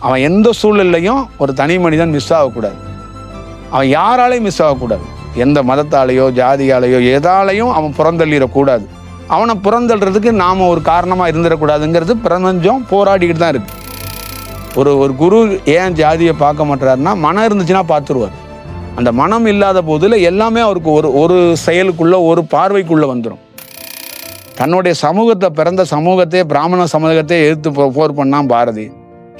அவன் எந்த சூழ்நிலையும் ஒரு தனி மனிதன் மிஸ் ஆகக்கூடாது. அவன் யாராலையும் மிஸ் ஆகக்கூடாது. எந்த மதத்தாலேயோ ஜாதியாலேயோ எதாலையும் அவன் புறந்தள்ளிடக்கூடாது. அவனை புறந்தள்ளுறதுக்கு நாம் ஒரு காரணமாக இருந்துடக்கூடாதுங்கிறது பிரபஞ்சம் போராடிக்கிட்டு தான் இருக்குது. ஒரு குரு ஏன் ஜாதியை பார்க்க மாட்டாருன்னா, மனம் இருந்துச்சுன்னா பார்த்துருவார். அந்த மனம் இல்லாத போதில் எல்லாமே அவருக்கு ஒரு செயலுக்குள்ள ஒரு பார்வைக்குள்ளே வந்துடும். தன்னுடைய சமூகத்தை, பிறந்த சமூகத்தையே, பிராமண சமூகத்தையே எதிர்த்து போர் பண்ணான் பாரதி.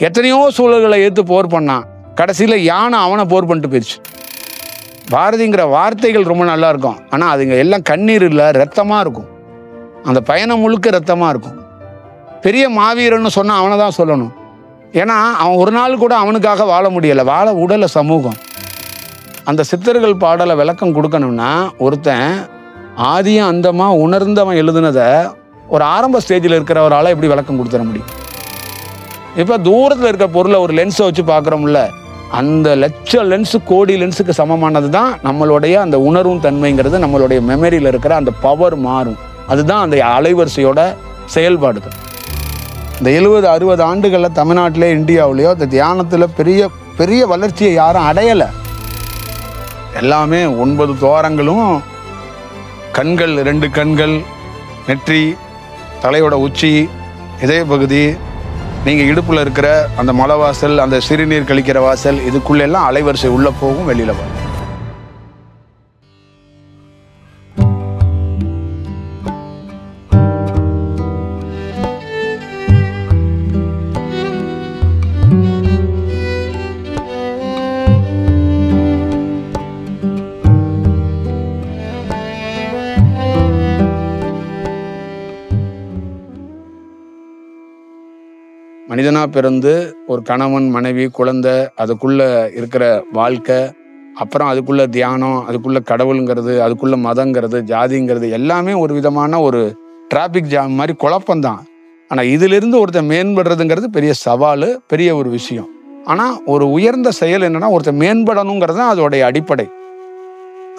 எத்தனையோ சூழல்களை எதிர்த்து போர் பண்ணான். கடைசியில் யானை அவனை போர் பண்ணிட்டு போயிடுச்சு. பாரதிங்கிற வார்த்தைகள் ரொம்ப நல்லா இருக்கும், ஆனால் அதுங்க எல்லாம் கண்ணீர் இல்லை, ரத்தமாக இருக்கும். அந்த பயணம் முழுக்க ரத்தமாக இருக்கும். பெரிய மாவீரன்னு சொன்னால் அவனை தான் சொல்லணும். ஏன்னா அவன் ஒரு நாள் கூட அவனுக்காக வாழ முடியலை, வாழ உடலை சமூகம். அந்த சித்தர்கள் பாடலை விளக்கம் கொடுக்கணும்னா, ஒருத்தன் ஆதியும் அந்தமாக உணர்ந்தவன் எழுதுனதை ஒரு ஆரம்ப ஸ்டேஜில் இருக்கிறவரால் எப்படி விளக்கம் கொடுத்துட முடியும்? இப்போ தூரத்தில் இருக்க பொருளை ஒரு லென்ஸை வச்சு பார்க்குறோம்ல, அந்த லட்சம் லென்ஸு கோடி லென்ஸுக்கு சமமானது தான் நம்மளுடைய அந்த உணர்வும் தன்மைங்கிறது. நம்மளுடைய மெமரியில் இருக்கிற அந்த பவர் மாறும். அதுதான் அந்த அலைவரிசையோட செயல்பாடுகள். இந்த 70-60 ஆண்டுகளில் தமிழ்நாட்டிலே இந்தியாவிலேயோ அந்த தியானத்தில் பெரிய பெரிய வளர்ச்சியை யாரும் அடையலை. எல்லாமே 9 துவாரங்களும், கண்கள் 2 கண்கள், நெற்றி, தலையோட உச்சி, இதய பகுதி, நீங்கள் இடுப்பில் இருக்கிற அந்த மலை வாசல், அந்த சிறுநீர் கழிக்கிற வாசல், இதுக்குள்ளெல்லாம் அலைவரிசை உள்ளே போகும், வெளியில் வரும். மனிதனாக பிறந்து ஒரு கணவன், மனைவி, குழந்தை, அதுக்குள்ளே இருக்கிற வாழ்க்கை, அப்புறம் அதுக்குள்ளே தியானம், அதுக்குள்ளே கடவுளுங்கிறது, அதுக்குள்ளே மதங்கிறது, ஜாதிங்கிறது, எல்லாமே ஒரு விதமான ஒரு டிராஃபிக் ஜாம் மாதிரி குழப்பம்தான். ஆனால் இதிலிருந்து ஒருத்தர் மேம்படுறதுங்கிறது பெரிய சவால், பெரிய ஒரு விஷயம். ஆனால் ஒரு உயர்ந்த செயல் என்னென்னா, ஒருத்தர் மேம்படணுங்கிறது தான் அதோடைய அடிப்படை.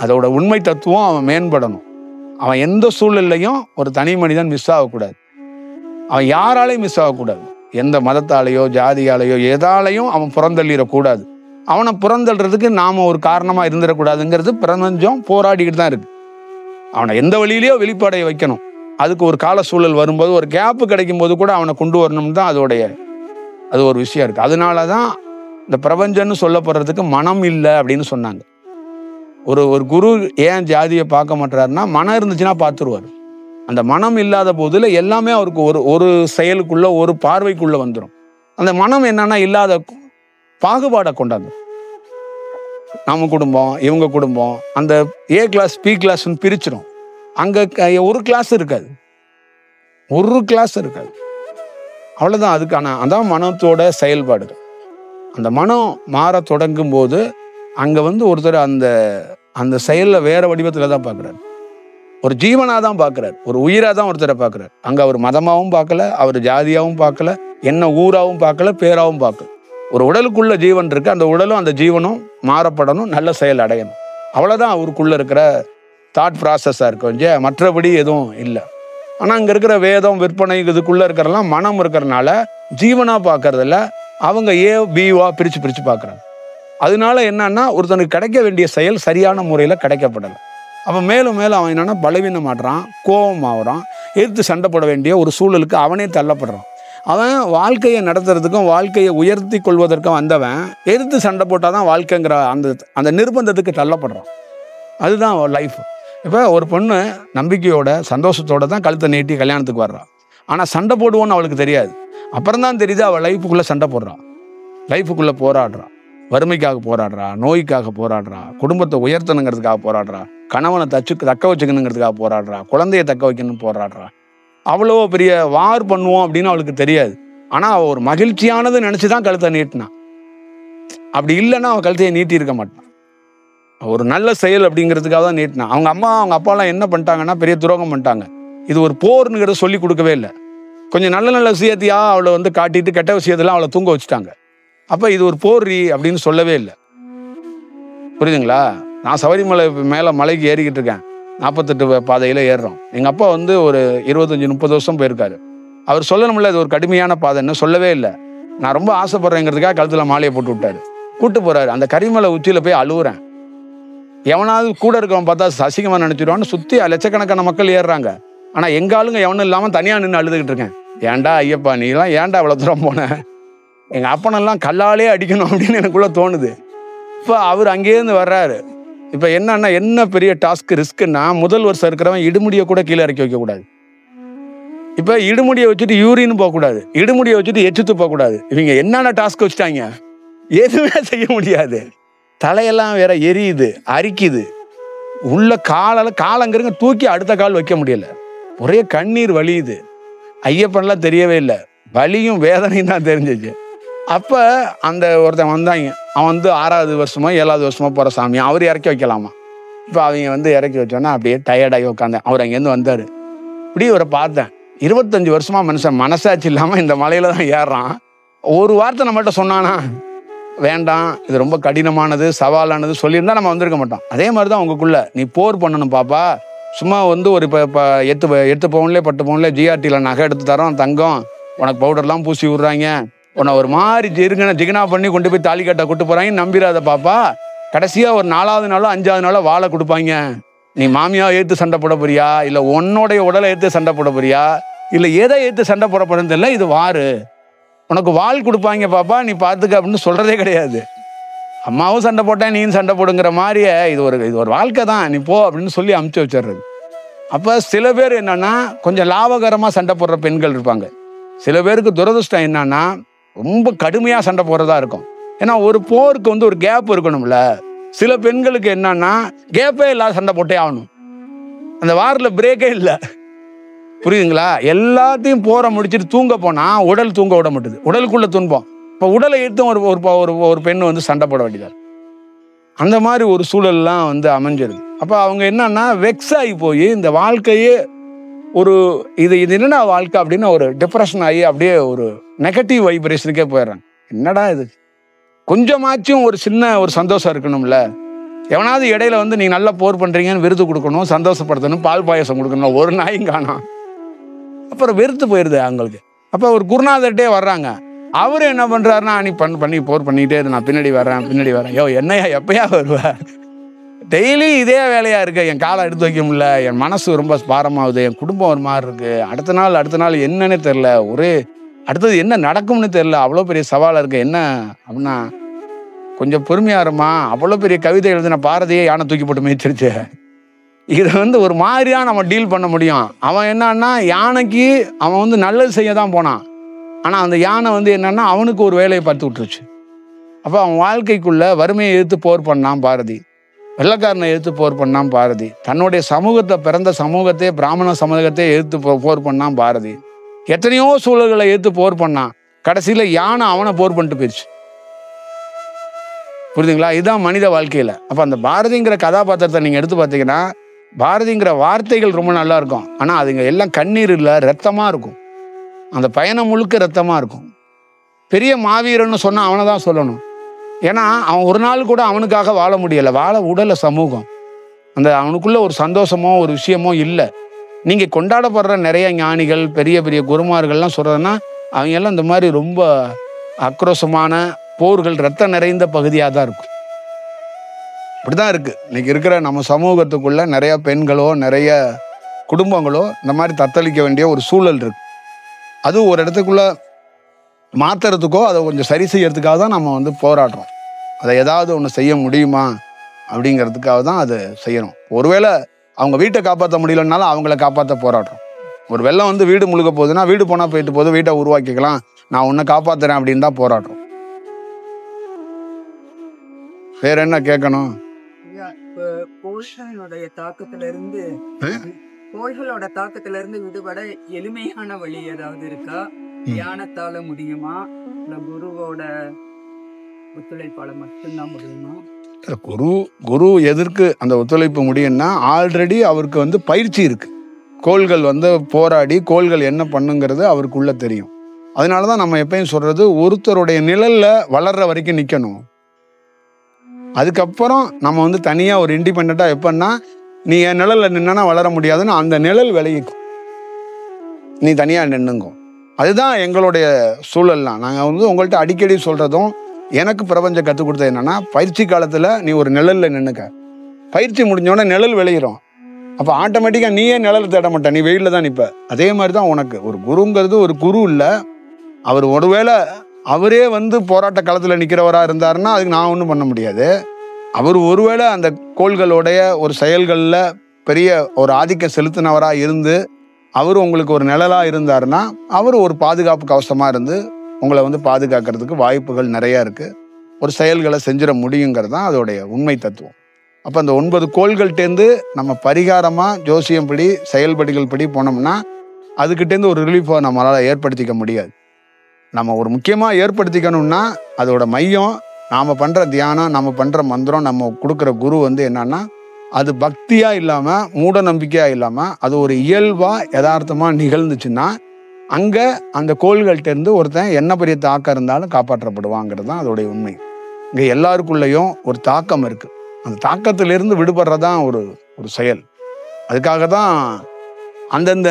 அதோட உண்மை தத்துவம் அவன் மேம்படணும். அவன் எந்த சூழ்நிலையும் ஒரு தனி மனிதன் மிஸ் ஆகக்கூடாது. அவன் யாராலையும் மிஸ் ஆகக்கூடாது. எந்த மதத்தாலேயோ ஜாதியாலேயோ எதாலையும் அவன் புறந்தள்ளிடக்கூடாது. அவனை புறந்தள்ளுறதுக்கு நாம் ஒரு காரணமாக இருந்துடக்கூடாதுங்கிறது பிரபஞ்சம் போராடிக்கிட்டு தான் இருக்குது. அவனை எந்த வழியிலையோ வெளிப்பாடைய வைக்கணும். அதுக்கு ஒரு கால சூழல் வரும்போது, ஒரு கேப்பு கிடைக்கும் போது கூட அவனை கொண்டு வரணும்னு தான் அது ஒரு விஷயம் இருக்குது. அதனால தான் இந்த பிரபஞ்சம்னு சொல்லப்படுறதுக்கு மனம் இல்லை அப்படின்னு சொன்னாங்க. ஒரு குரு ஏன் ஜாதியை பார்க்க மாட்டாருன்னா, மனம் இருந்துச்சுன்னா பார்த்துருவார். அந்த மனம் இல்லாத போதில் எல்லாமே அவருக்கு ஒரு செயலுக்குள்ள ஒரு பார்வைக்குள்ள வந்துடும். அந்த மனம் என்னன்னா இல்லாத பாகுபாடை கொண்டாந்து, நம்ம குடும்பம், இவங்க குடும்பம், அந்த ஏ கிளாஸ் பி கிளாஸ்ன்னு பிரிச்சிடும். அங்கே ஒரு கிளாஸ் இருக்காது, அவ்வளோதான். அதான் மனத்தோட செயல்பாடுகள். அந்த மனம் மாற தொடங்கும் போது அங்கே ஒருத்தர் அந்த செயலில் வேற வடிவத்தில் தான் பார்க்குறாரு. ஒரு ஜீவனாக தான் பார்க்குறாரு, ஒரு உயிராக தான் ஒருத்தரை பார்க்குறாரு. அங்கே அவர் மதமாகவும் பார்க்கல, அவர் ஜாதியாகவும் பார்க்கல, என்ன ஊராகவும் பார்க்கல, பேராகவும் பார்க்கல. ஒரு உடலுக்குள்ள ஜீவன் இருக்கு, அந்த உடலும் அந்த ஜீவனும் மாறப்படணும், நல்ல செயல் அடையணும். அவ்வளோதான் அவருக்குள்ள இருக்கிற தாட் ப்ராசஸாக இருக்கும், மற்றபடி எதுவும் இல்லை. ஆனால் அங்கே இருக்கிற வேதம், விற்பனை, இதுக்குள்ளே இருக்கிறதெல்லாம் மனம் இருக்கிறதுனால ஜீவனாக பார்க்கறதில்ல, அவங்க பிவா பிரித்து பார்க்குறாங்க. அதனால என்னன்னா, ஒருத்தனுக்கு கிடைக்க வேண்டிய செயல் சரியான முறையில் கிடைக்கப்படலை. அப்போ மேலும் மேலும் அவன் என்னன்னா பலவீனமாடுறான், கோபம் ஆகுறான், எதிர்த்து சண்டை போட வேண்டிய ஒரு சூழலுக்கு அவனே தள்ளப்படுறான். அவன் வாழ்க்கையை நடத்துறதுக்கும் வாழ்க்கையை உயர்த்தி கொள்வதற்கும் வந்தவன் எதிர்த்து சண்டை போட்டால் தான் வாழ்க்கைங்கிற அந்த நிர்பந்தத்துக்கு தள்ளப்படுறான். அதுதான் லைஃப். இப்போ ஒரு பொண்ணு நம்பிக்கையோட சந்தோஷத்தோட தான் கழுத்தை நீட்டி கல்யாணத்துக்கு வர்றான். ஆனால் சண்டை போடுவோன்னு அவளுக்கு தெரியாது. அப்புறம் தான் தெரியுது அவள் லைஃபுக்குள்ளே சண்டை போடுறான், லைஃபுக்குள்ளே போராடுறான். வறுமைக்காக போராடுறா, நோய்க்காக போராடுறா, குடும்பத்தை உயர்த்தணுங்கிறதுக்காக போராடுறா, கணவனை தக்க வச்சுக்கணுங்கிறதுக்காக போராடுறா, குழந்தைய தக்க வைக்கணும்னு போராடுறா. அவ்வளோ பெரிய வார் பண்ணுவோம் அப்படின்னு அவளுக்கு தெரியாது. ஆனால் அவள் ஒரு மகிழ்ச்சியானது நினச்சி தான் கழுத்தை நீட்டினான். அப்படி இல்லைன்னா அவள் கழுத்தையை நீட்டி இருக்க மாட்டான். ஒரு நல்ல செயல் அப்படிங்கிறதுக்காக தான் நீட்டினான். அவங்க அம்மா அவங்க அப்பாலாம் என்ன பண்ணிட்டாங்கன்னா பெரிய துரோகம் பண்ணிட்டாங்க. இது ஒரு போர்னுங்கிறத சொல்லி கொடுக்கவே இல்லை. கொஞ்சம் நல்ல நல்ல விஷயத்தையா அவளை காட்டிட்டு கெட்ட விஷயத்தெல்லாம் அவளை தூங்க வச்சுட்டாங்க. அப்போ இது ஒரு போர்ரி அப்படின்னு சொல்லவே இல்லை. புரியுதுங்களா? நான் சபரிமலை மேலே மலைக்கு ஏறிக்கிட்டு இருக்கேன், 48 பாதையில் ஏறுறோம். எங்கள் அப்பா ஒரு 25-30 வருஷம் போயிருக்காரு. அவர் சொல்லணும்ல இது ஒரு கடுமையான பாதைன்னு சொல்லவே இல்லை. நான் ரொம்ப ஆசைப்படுறேங்கிறதுக்காக கழுத்துல மாலையை போட்டு விட்டாரு. கூட்டு போறாரு. அந்த கரிமலை உச்சியில போய் அழுவுறேன். எவனாவது கூட இருக்கவன் பார்த்தா அசிங்கமா நினைச்சிடுவான்னு சுத்தி லட்சக்கணக்கான மக்கள் ஏறுறாங்க. ஆனா எங்க ஆளுங்க எவனும் இல்லாம தனியா நின்று அழுதுகிட்டு இருக்கேன். ஏன்டா ஐயப்பா நீ எல்லாம் ஏன்டா இவ்வளவு தூரம் போன? எங்க அப்பனெல்லாம் கல்லாலே அடிக்கணும் அப்படின்னு எனக்குள்ள தோணுது. இப்ப அவர் அங்கேயிருந்து வர்றாரு. இப்ப என்னன்னா என்ன பெரிய டாஸ்க் ரிஸ்க்னா, முதல் வருஷம் இருக்கிறவன் இடுமுடியை கூட கீழே இறக்கி வைக்க கூடாது. இப்ப இடுமுடியை வச்சுட்டு யூரின்னு போகக்கூடாது, இடுமுடியை வச்சுட்டு எச்சுத்து போகக்கூடாது. இவங்க என்னென்ன டாஸ்க் வச்சுட்டாங்க, எதுவுமே செய்ய முடியாது. தலையெல்லாம் வேற எரியுது, அரிக்குது. உள்ள காலங்கிறங்க தூக்கி அடுத்த கால் வைக்க முடியல. ஒரே கண்ணீர் வலியுது. ஐயப்பன்லாம் தெரியவே இல்லை, வலியும் வேதனையும் தான் தெரிஞ்சிச்சு. அப்ப அந்த ஒருத்தன் வந்தாங்க. அவன் வந்து 6வது வருஷமோ 7வது வருஷமோ போற சாமி, அவர் இறக்கி வைக்கலாமா. இப்ப அவங்க வந்து இறக்கி வச்சோன்னா அப்படியே டயர்டாகி உட்காந்தேன். அவர் அங்கேருந்து வந்தாரு. இப்படி இவரை பார்த்தேன். 25 வருஷமா மனுஷன் மனசாட்சி இல்லாம இந்த மலையில தான் ஏறான். ஒரு வார்த்தை நம்மகிட்ட சொன்னானா, வேண்டாம் இது ரொம்ப கடினமானது சவாலானது சொல்லியிருந்தா நம்ம வந்திருக்க மாட்டோம். அதே மாதிரிதான் உங்களுக்குள்ள நீ போர் பண்ணணும் பாப்பா. சும்மா வந்து ஒரு இப்போ 8 பவுன்லேயே 10 பவுன்லேயே ஜிஆர்டியில் நகை எடுத்து தரோம், தங்கம் உனக்கு பவுடர்லாம் பூசி விட்றாங்க, உன்னை ஒரு மாதிரி ஜிகினா பண்ணி கொண்டு போய் தாலி கட்ட கூட்டு போறாங்க, நம்பிடாத பாப்பா. கடைசியா ஒரு 4வது நாளோ 5வது நாளோ வாழை கொடுப்பாங்க. நீ மாமியா ஏத்து சண்டை போட போறியா, இல்ல உன்னுடைய உடலை ஏத்து சண்டை போட போறியா, இல்ல எதை ஏத்து சண்டை போட போறது இல்லை, இது வாரு, உனக்கு வாள் கொடுப்பாங்க பாப்பா, நீ பாத்துக்க அப்படின்னு சொல்றதே கிடையாது. அம்மாவும் சண்டை போட்டேன் நீயும் சண்டை போடுங்கிற மாதிரியே இது ஒரு வாழ்க்கை தான், நீ போ அப்படின்னு சொல்லி அமுச்சு வச்சிடுறது. அப்ப சில பேர் என்னன்னா கொஞ்சம் லாபகரமா சண்டை போடுற பெண்கள் இருப்பாங்க. சில பேருக்கு துரதிருஷ்டம் என்னன்னா ரொம்ப கடுமையா சண்டை போடுறதா இருக்கும். ஏன்னா ஒரு போருக்கு வந்து ஒரு கேப் இருக்கணும்ல. சில பெண்களுக்கு என்னன்னா கேப்பே இல்லாத சண்டை போட்டே ஆகணும். அந்த வாரில் பிரேக்கே இல்லை. புரியுதுங்களா? எல்லாத்தையும் போற முடிச்சுட்டு தூங்க போனா உடல் தூங்க விட மாட்டுது, உடலுக்குள்ள துன்பம். இப்போ உடலை எடுத்தும் ஒரு பெண் வந்து சண்டை போட வேண்டியது. அந்த மாதிரி ஒரு சூழல்லாம் வந்து அமைஞ்சிருது. அப்போ அவங்க என்னன்னா வெக்ஸ் ஆகி போய் இந்த வாழ்க்கையே இது என்னன்னா வாழ்க்கை அப்படின்னு ஒரு டிப்ரெஷன் ஆகி அப்படியே ஒரு நெகட்டிவ் வைப்ரேஷனுக்கே போயிடுறாங்க. என்னடா இது, கொஞ்சமாச்சும் ஒரு சின்ன ஒரு சந்தோஷம் இருக்கணும்ல. எவனாவது இடையில வந்து நீங்க நல்லா போர் பண்றீங்கன்னு விருது கொடுக்கணும், சந்தோஷப்படுத்தணும், பால் பாயசம் கொடுக்கணும், ஒரு நாயும் காணோம். அப்புறம் வெறுத்து போயிடுது அவங்களுக்கு. அப்போ ஒரு குருநாதர்கிட்டே வர்றாங்க. அவரு என்ன பண்றாருன்னா, நீ பண்ணி போர் பண்ணிட்டே இரு, நான் பின்னாடி வரேன். யோ என்னையா எப்பயா வருவ, டெய்லி இதே வேலையா இருக்கு, என் காலை எடுத்து வைக்க முடியல, என் மனசு ரொம்ப பாரமாகுது, என் குடும்பம் ஒரு மாதிரி இருக்கு, அடுத்த நாள் என்னன்னு தெரியல, அடுத்தது என்ன நடக்கும்னு தெரியல, அவ்வளோ பெரிய சவாலாக இருக்கு, என்ன அப்படின்னா கொஞ்சம் பொறுமையா இருமா, அவ்வளோ பெரிய கவிதை எழுதின பாரதியை யானை தூக்கி போட்டு மேய்ச்சிருச்சு. இதை வந்து ஒரு மாதிரியா நம்ம டீல் பண்ண முடியும். அவன் என்னன்னா யானைக்கு அவன் வந்து நல்லது செய்ய தான் போனான். ஆனா அந்த யானை வந்து என்னன்னா அவனுக்கு ஒரு வேலையை பார்த்து விட்டுருச்சு. அப்போ அவன் வாழ்க்கைக்குள்ள வறுமையை எதிர்த்து போர் பண்ணான் பாரதி, வெள்ளக்காரனை எதிர்த்து போர் பண்ணான் பாரதி, தன்னுடைய சமூகத்தை பிறந்த சமூகத்தை பிராமண சமூகத்தை எதிர்த்து போர் பண்ணான் பாரதி, எத்தனையோ சூழல்களை எதிர்த்து போர் பண்ணான். கடைசியில யானை அவனை போர் பண்ணிட்டு போயிடுச்சு. புரியுதுங்களா? இதுதான் மனித வாழ்க்கையில. அப்ப அந்த பாரதிங்கிற கதாபாத்திரத்தை நீங்க எடுத்து பார்த்தீங்கன்னா, பாரதிங்கிற வார்த்தைகள் ரொம்ப நல்லா இருக்கும். ஆனா அதுங்க எல்லாம் கண்ணீர் இல்ல, ரத்தமா இருக்கும். அந்த பயணம் முழுக்க ரத்தமா இருக்கும். பெரிய மாவீரன்னு சொன்னா அவனை தான் சொல்லணும். ஏன்னா அவன் ஒரு நாள் கூட அவனுக்காக வாழ முடியல, வாழ உடல சமூகம். அந்த அவனுக்குள்ள ஒரு சந்தோஷமோ ஒரு விஷயமோ இல்லை. நீங்க கொண்டாடப்படுற நிறைய ஞானிகள் பெரிய பெரிய குருமார்கள்லாம் சொல்றதுன்னா அவங்க எல்லாம் இந்த மாதிரி ரொம்ப ஆக்ரோஷமான போர்கள் ரத்தம் நிறைந்த பகுதியாக தான் இருக்கும். இப்படிதான் இருக்கு இன்னைக்கு இருக்கிற நம்ம சமூகத்துக்குள்ள. நிறைய பெண்களோ நிறைய குடும்பங்களோ இந்த மாதிரி தத்தளிக்க வேண்டிய ஒரு சூழல் இருக்கு. அது ஒரு இடத்துக்குள்ள மாத்துறதுக்கோ அதை கொஞ்சம் சரி செய்யறதுக்காக தான் நம்ம வந்து போராடுறோம். அதை ஏதாவது ஒன்று செய்ய முடியுமா அப்படிங்கிறதுக்காக தான் அதை செய்யணும். ஒருவேளை அவங்க வீட்டை காப்பாற்ற முடியலனாலும் அவங்கள காப்பாற்ற போராடுறோம். ஒரு வெள்ளம் வந்து வீடு முழுக்க போகுதுன்னா வீடு போனால் போயிட்டு போகுது, வீட்டை உருவாக்கிக்கலாம், நான் உன்னை காப்பாத்துறேன் அப்படின்னு தான் போராடுறோம். வேற என்ன கேட்கணும்? கோள்களோட தாக்கத்துல இருந்து விடுபட எளிமையான வழி ஏதாவது இருக்கா? தியானத்தால முடியுமா, இல்ல குருவோட ஒத்துழைப்பால மட்டும்தான் முடியுமா? குரு எதற்கு அந்த ஒத்துழைப்பு முடியும்னா, ஆல்ரெடி அவருக்கு வந்து பயிற்சி இருக்கு. கோள்கள் வந்து போராடி கோள்கள் என்ன பண்ணுங்கிறது அவருக்குள்ள தெரியும். அதனாலதான் நம்ம எப்பயும் சொல்றது, ஒருத்தருடைய நிழல்ல வளர்ற வரைக்கும் நிக்கணும். அதுக்கப்புறம் நம்ம வந்து தனியா ஒரு இண்டிபெண்டா எப்பன்னா, நீ என் நிழல்ல நின்னா வளர முடியாதுன்னு அந்த நிழல் விலகிக்கும், நீ தனியா நின்னுங்க. அதுதான் எங்களுடைய சூழல்லாம். நாங்கள் வந்து உங்கள்கிட்ட அடிக்கடி சொல்கிறதும், எனக்கு பிரபஞ்சம் கற்றுக் கொடுத்தது என்னென்னா, பயிற்சி காலத்தில் நீ ஒரு நிழலில் நின்றுக்க. பயிற்சி முடிஞ்சோடனே நிழல் விளையிடும். அப்போ ஆட்டோமேட்டிக்காக நீயே நிழல் தேட மாட்ட, நீ வெயிலில் தான் நிற்ப. அதே மாதிரி தான் உனக்கு ஒரு குருங்கிறது ஒரு குரு இல்லை. அவர் ஒருவேளை அவரே வந்து போராட்ட காலத்தில் நிற்கிறவராக இருந்தாருன்னா அதுக்கு நான் ஒன்றும் பண்ண முடியாது. அவர் ஒருவேளை அந்த கோள்களுடைய ஒரு செயல்களில் பெரிய ஒரு ஆதிக்கம் செலுத்தினவராக இருந்து அவர் உங்களுக்கு ஒரு நிழலாக இருந்தாருன்னா அவர் ஒரு பாதுகாப்பு கவசமாக இருந்து உங்களை வந்து பாதுகாக்கிறதுக்கு வாய்ப்புகள் நிறையா இருக்குது. ஒரு செயல்களை செஞ்சிட முடியுங்கிறது தான் அதோடைய உண்மை தத்துவம். அப்போ அந்த 9 கோள்கள்டேருந்து நம்ம பரிகாரமாக ஜோசியம் படி செயல்படிகள் படி போனோம்னா அதுக்கிட்டேருந்து ஒரு ரிலீஃபை நம்மளால் ஏற்படுத்திக்க முடியாது. நம்ம ஒரு முக்கியமாக ஏற்படுத்திக்கணும்னா அதோட மையம் நாம் பண்ணுற தியானம், நம்ம பண்ணுற மந்திரம், நம்ம கொடுக்குற குரு வந்து என்னன்னா அது பக்தியாக இல்லாமல் மூட நம்பிக்கையாக இல்லாமல் அது ஒரு இயல்பாக யதார்த்தமாக நிகழ்ந்துச்சுன்னா அங்கே அந்த கோள்கள்டேருந்து ஒருத்தன் என்ன பெரிய தாக்கம் இருந்தாலும் காப்பாற்றப்படுவாங்கிறது தான் அதோடைய உண்மை. இங்கே எல்லாருக்குள்ளேயும் ஒரு தாக்கம் இருக்குது. அந்த தாக்கத்திலிருந்து விடுபடுறதான் ஒரு செயல். அதுக்காக தான் அந்தந்த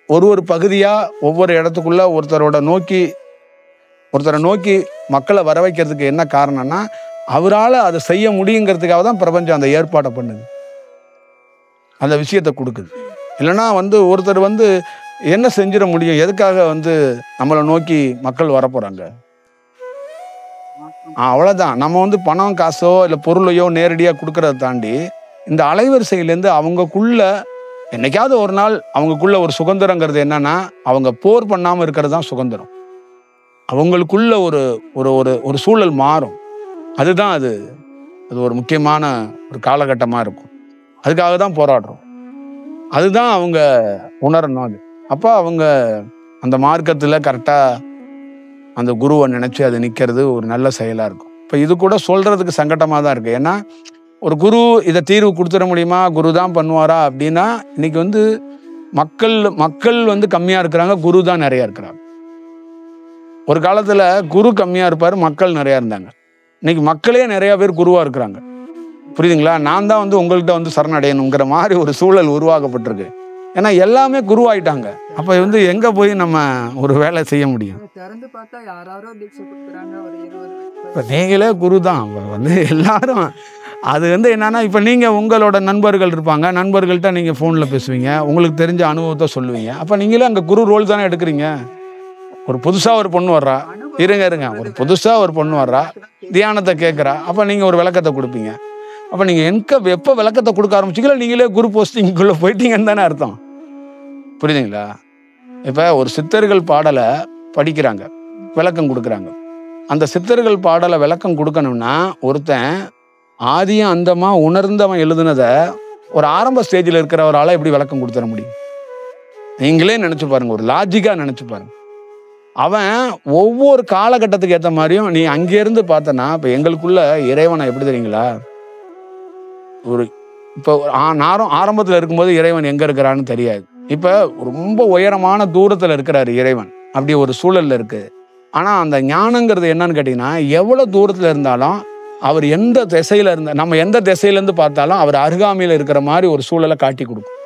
ஒரு பகுதியாக ஒவ்வொரு இடத்துக்குள்ள ஒருத்தரை நோக்கி மக்களை வர வைக்கிறதுக்கு என்ன காரணம்னா அவரால் அதை செய்ய முடியுங்கிறதுக்காக தான் பிரபஞ்சம் அந்த ஏற்பாடை பண்ணுது, அந்த விஷயத்தை கொடுக்குது. இல்லைன்னா வந்து ஒருத்தர் வந்து என்ன செஞ்சிட முடியும், எதுக்காக வந்து நம்மளை நோக்கி மக்கள் வரப்போகிறாங்க? அவ்வளோதான். நம்ம வந்து பணம் காசோ இல்லை பொருளையோ நேரடியாக கொடுக்கறத தாண்டி இந்த அலைவரிசையிலேருந்து அவங்கக்குள்ள என்னைக்காவது ஒரு நாள் அவங்கக்குள்ள ஒரு சுதந்திரங்கிறது என்னன்னா அவங்க போர் பண்ணாமல் இருக்கிறது தான் சுதந்திரம். அவங்களுக்குள்ள ஒரு ஒரு ஒரு ஒரு சூழல் மாறும். அதுதான் அது ஒரு முக்கியமான ஒரு காலகட்டமாக இருக்கும். அதுக்காக தான் போராடுறோம். அதுதான் அவங்க உணரணும். அது அப்போ அவங்க அந்த மார்க்கத்தில் கரெக்டாக அந்த குருவை நினச்சி அது நிற்கிறது ஒரு நல்ல செயலாக இருக்கும். இப்போ இது கூட சொல்கிறதுக்கு சங்கடமாக தான் இருக்குது. ஏன்னா ஒரு குரு இதை தீர்வு கொடுத்துட முடியுமா, குரு தான் பண்ணுவாரா அப்படின்னா இன்னைக்கு வந்து மக்கள் வந்து கம்மியாக இருக்கிறாங்க, குரு தான் நிறையா இருக்கிறாங்க. ஒரு காலத்தில் குரு கம்மியாக இருப்பார், மக்கள் நிறையா இருந்தாங்க. இன்னைக்கு மக்களே நிறையா பேர் குருவாக இருக்கிறாங்க. புரியுதுங்களா? நான் தான் வந்து உங்கள்கிட்ட வந்து சரணடையணுங்கிற மாதிரி ஒரு சூழல் உருவாக்கப்பட்டிருக்கு. ஏன்னா எல்லாமே குருவாயிட்டாங்க. அப்போ வந்து எங்கே போய் நம்ம ஒரு வேலை செய்ய முடியும்? திறந்து பார்த்தா யாரோ தீட்சை கொடுக்குறாங்க, ஒரு 20 இப்போ நீங்களே குரு தான். வந்து எல்லாரும் அது வந்து என்னன்னா இப்போ நீங்கள் உங்களோட நண்பர்கள் இருப்பாங்க, நண்பர்கள்ட்ட நீங்கள் ஃபோனில் பேசுவீங்க, உங்களுக்கு தெரிஞ்ச அனுபவத்தை சொல்லுவீங்க. அப்போ நீங்களே அங்கே குரு ரோல் தானே எடுக்கிறீங்க. ஒரு புதுசாக ஒரு பொண்ணு வர்றா, இருங்க ஒரு புதுசாக ஒரு பொண்ணு வர்றா, தியானத்தை கேட்குறா, அப்போ நீங்கள் ஒரு விளக்கத்தை கொடுப்பீங்க. அப்போ நீங்கள் எப்போ விளக்கத்தை கொடுக்க ஆரம்பிச்சிங்களோ நீங்களே குரு போஸ்டிங்குள்ளே போயிட்டீங்கன்னு தானே அர்த்தம். புரியுதுங்களா? இப்போ ஒரு சித்தர்கள் பாடலை படிக்கிறாங்க, விளக்கம் கொடுக்குறாங்க. அந்த சித்தர்கள் பாடலை விளக்கம் கொடுக்கணும்னா ஒருத்தன் ஆதியும் அந்தமாக உணர்ந்தவன் எழுதுனதை ஒரு ஆரம்ப ஸ்டேஜில் இருக்கிறவரால் எப்படி விளக்கம் கொடுத்துட முடியும்? நீங்களே நினச்சி பாருங்க, ஒரு லாஜிக்காக நினச்சி பாருங்க. அவன் ஒவ்வொரு காலகட்டத்துக்கு ஏற்ற மாதிரியும் நீ அங்கேருந்து பார்த்தனா இப்போ எங்களுக்குள்ள இறைவனை எப்படி தெரியுங்களா, இப்போ ஆரம்பத்தில் இருக்கும்போது இறைவன் எங்கே இருக்கிறான்னு தெரியாது. இப்போ ரொம்ப உயரமான தூரத்தில் இருக்கிறாரு இறைவன், அப்படி ஒரு சூழல்ல இருக்கு. ஆனால் அந்த ஞானங்கிறது என்னன்னு கேட்டிங்கன்னா எவ்வளோ தூரத்தில் இருந்தாலும் அவர் எந்த திசையில் நம்ம எந்த திசையிலேருந்து பார்த்தாலும் அவர் அருகாமையில் இருக்கிற மாதிரி ஒரு சூழலை காட்டி கொடுக்கும்.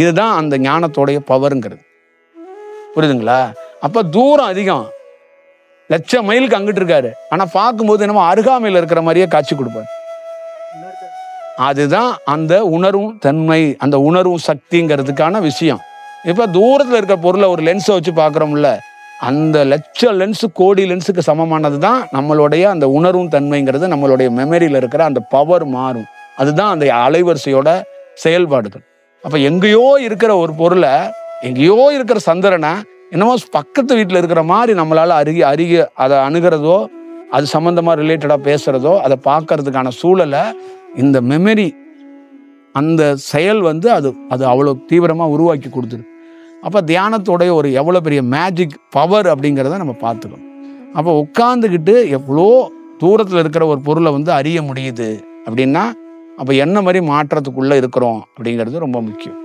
இதுதான் அந்த ஞானத்தோடைய பவருங்கிறது. புரியுதுங்களா? அப்போ தூரம் அதிகம், 1,00,000 மைலுக்கு அங்கிட்டு இருக்காரு, ஆனால் பார்க்கும்போது என்னமோ அருகாமையில் இருக்கிற மாதிரியே காட்சி கொடுப்பார். அதுதான் அந்த உணர்வும் தன்மை, அந்த உணர்வும் சக்திங்கிறதுக்கான விஷயம். இப்போ தூரத்தில் இருக்கிற பொருளை ஒரு லென்ஸை வச்சு பார்க்குறோம்ல, அந்த 1,00,000 லென்ஸு கோடி லென்ஸுக்கு சமமானது தான் நம்மளுடைய அந்த உணர்வும் தன்மைங்கிறது. நம்மளுடைய மெமரியில் இருக்கிற அந்த பவர் மாறும். அதுதான் அந்த அலைவரிசையோட செயல்பாடுகள். அப்போ எங்கேயோ இருக்கிற ஒரு பொருளை, எங்கேயோ இருக்கிற சந்திரனை என்னமோ பக்கத்து வீட்டில் இருக்கிற மாதிரி நம்மளால் அருகே அதை அணுகிறதோ, அது சம்மந்தமாக ரிலேட்டடாக பேசுகிறதோ, அதை பார்க்கறதுக்கான சூழலை இந்த மெமரி, அந்த செயல் வந்து அது அவ்வளோ தீவிரமாக உருவாக்கி கொடுத்துரு. அப்போ தியானத்தோடைய ஒரு எவ்வளோ பெரிய மேஜிக் பவர் அப்படிங்கிறத நம்ம பார்த்துக்கணும். அப்போ உட்காந்துக்கிட்டு எவ்வளோ தூரத்தில் இருக்கிற ஒரு பொருளை வந்து அறிய முடியுது அப்படின்னா அப்போ என்ன மாதிரி மாற்றத்துக்குள்ளே இருக்கிறோம் அப்படிங்கிறது ரொம்ப முக்கியம்.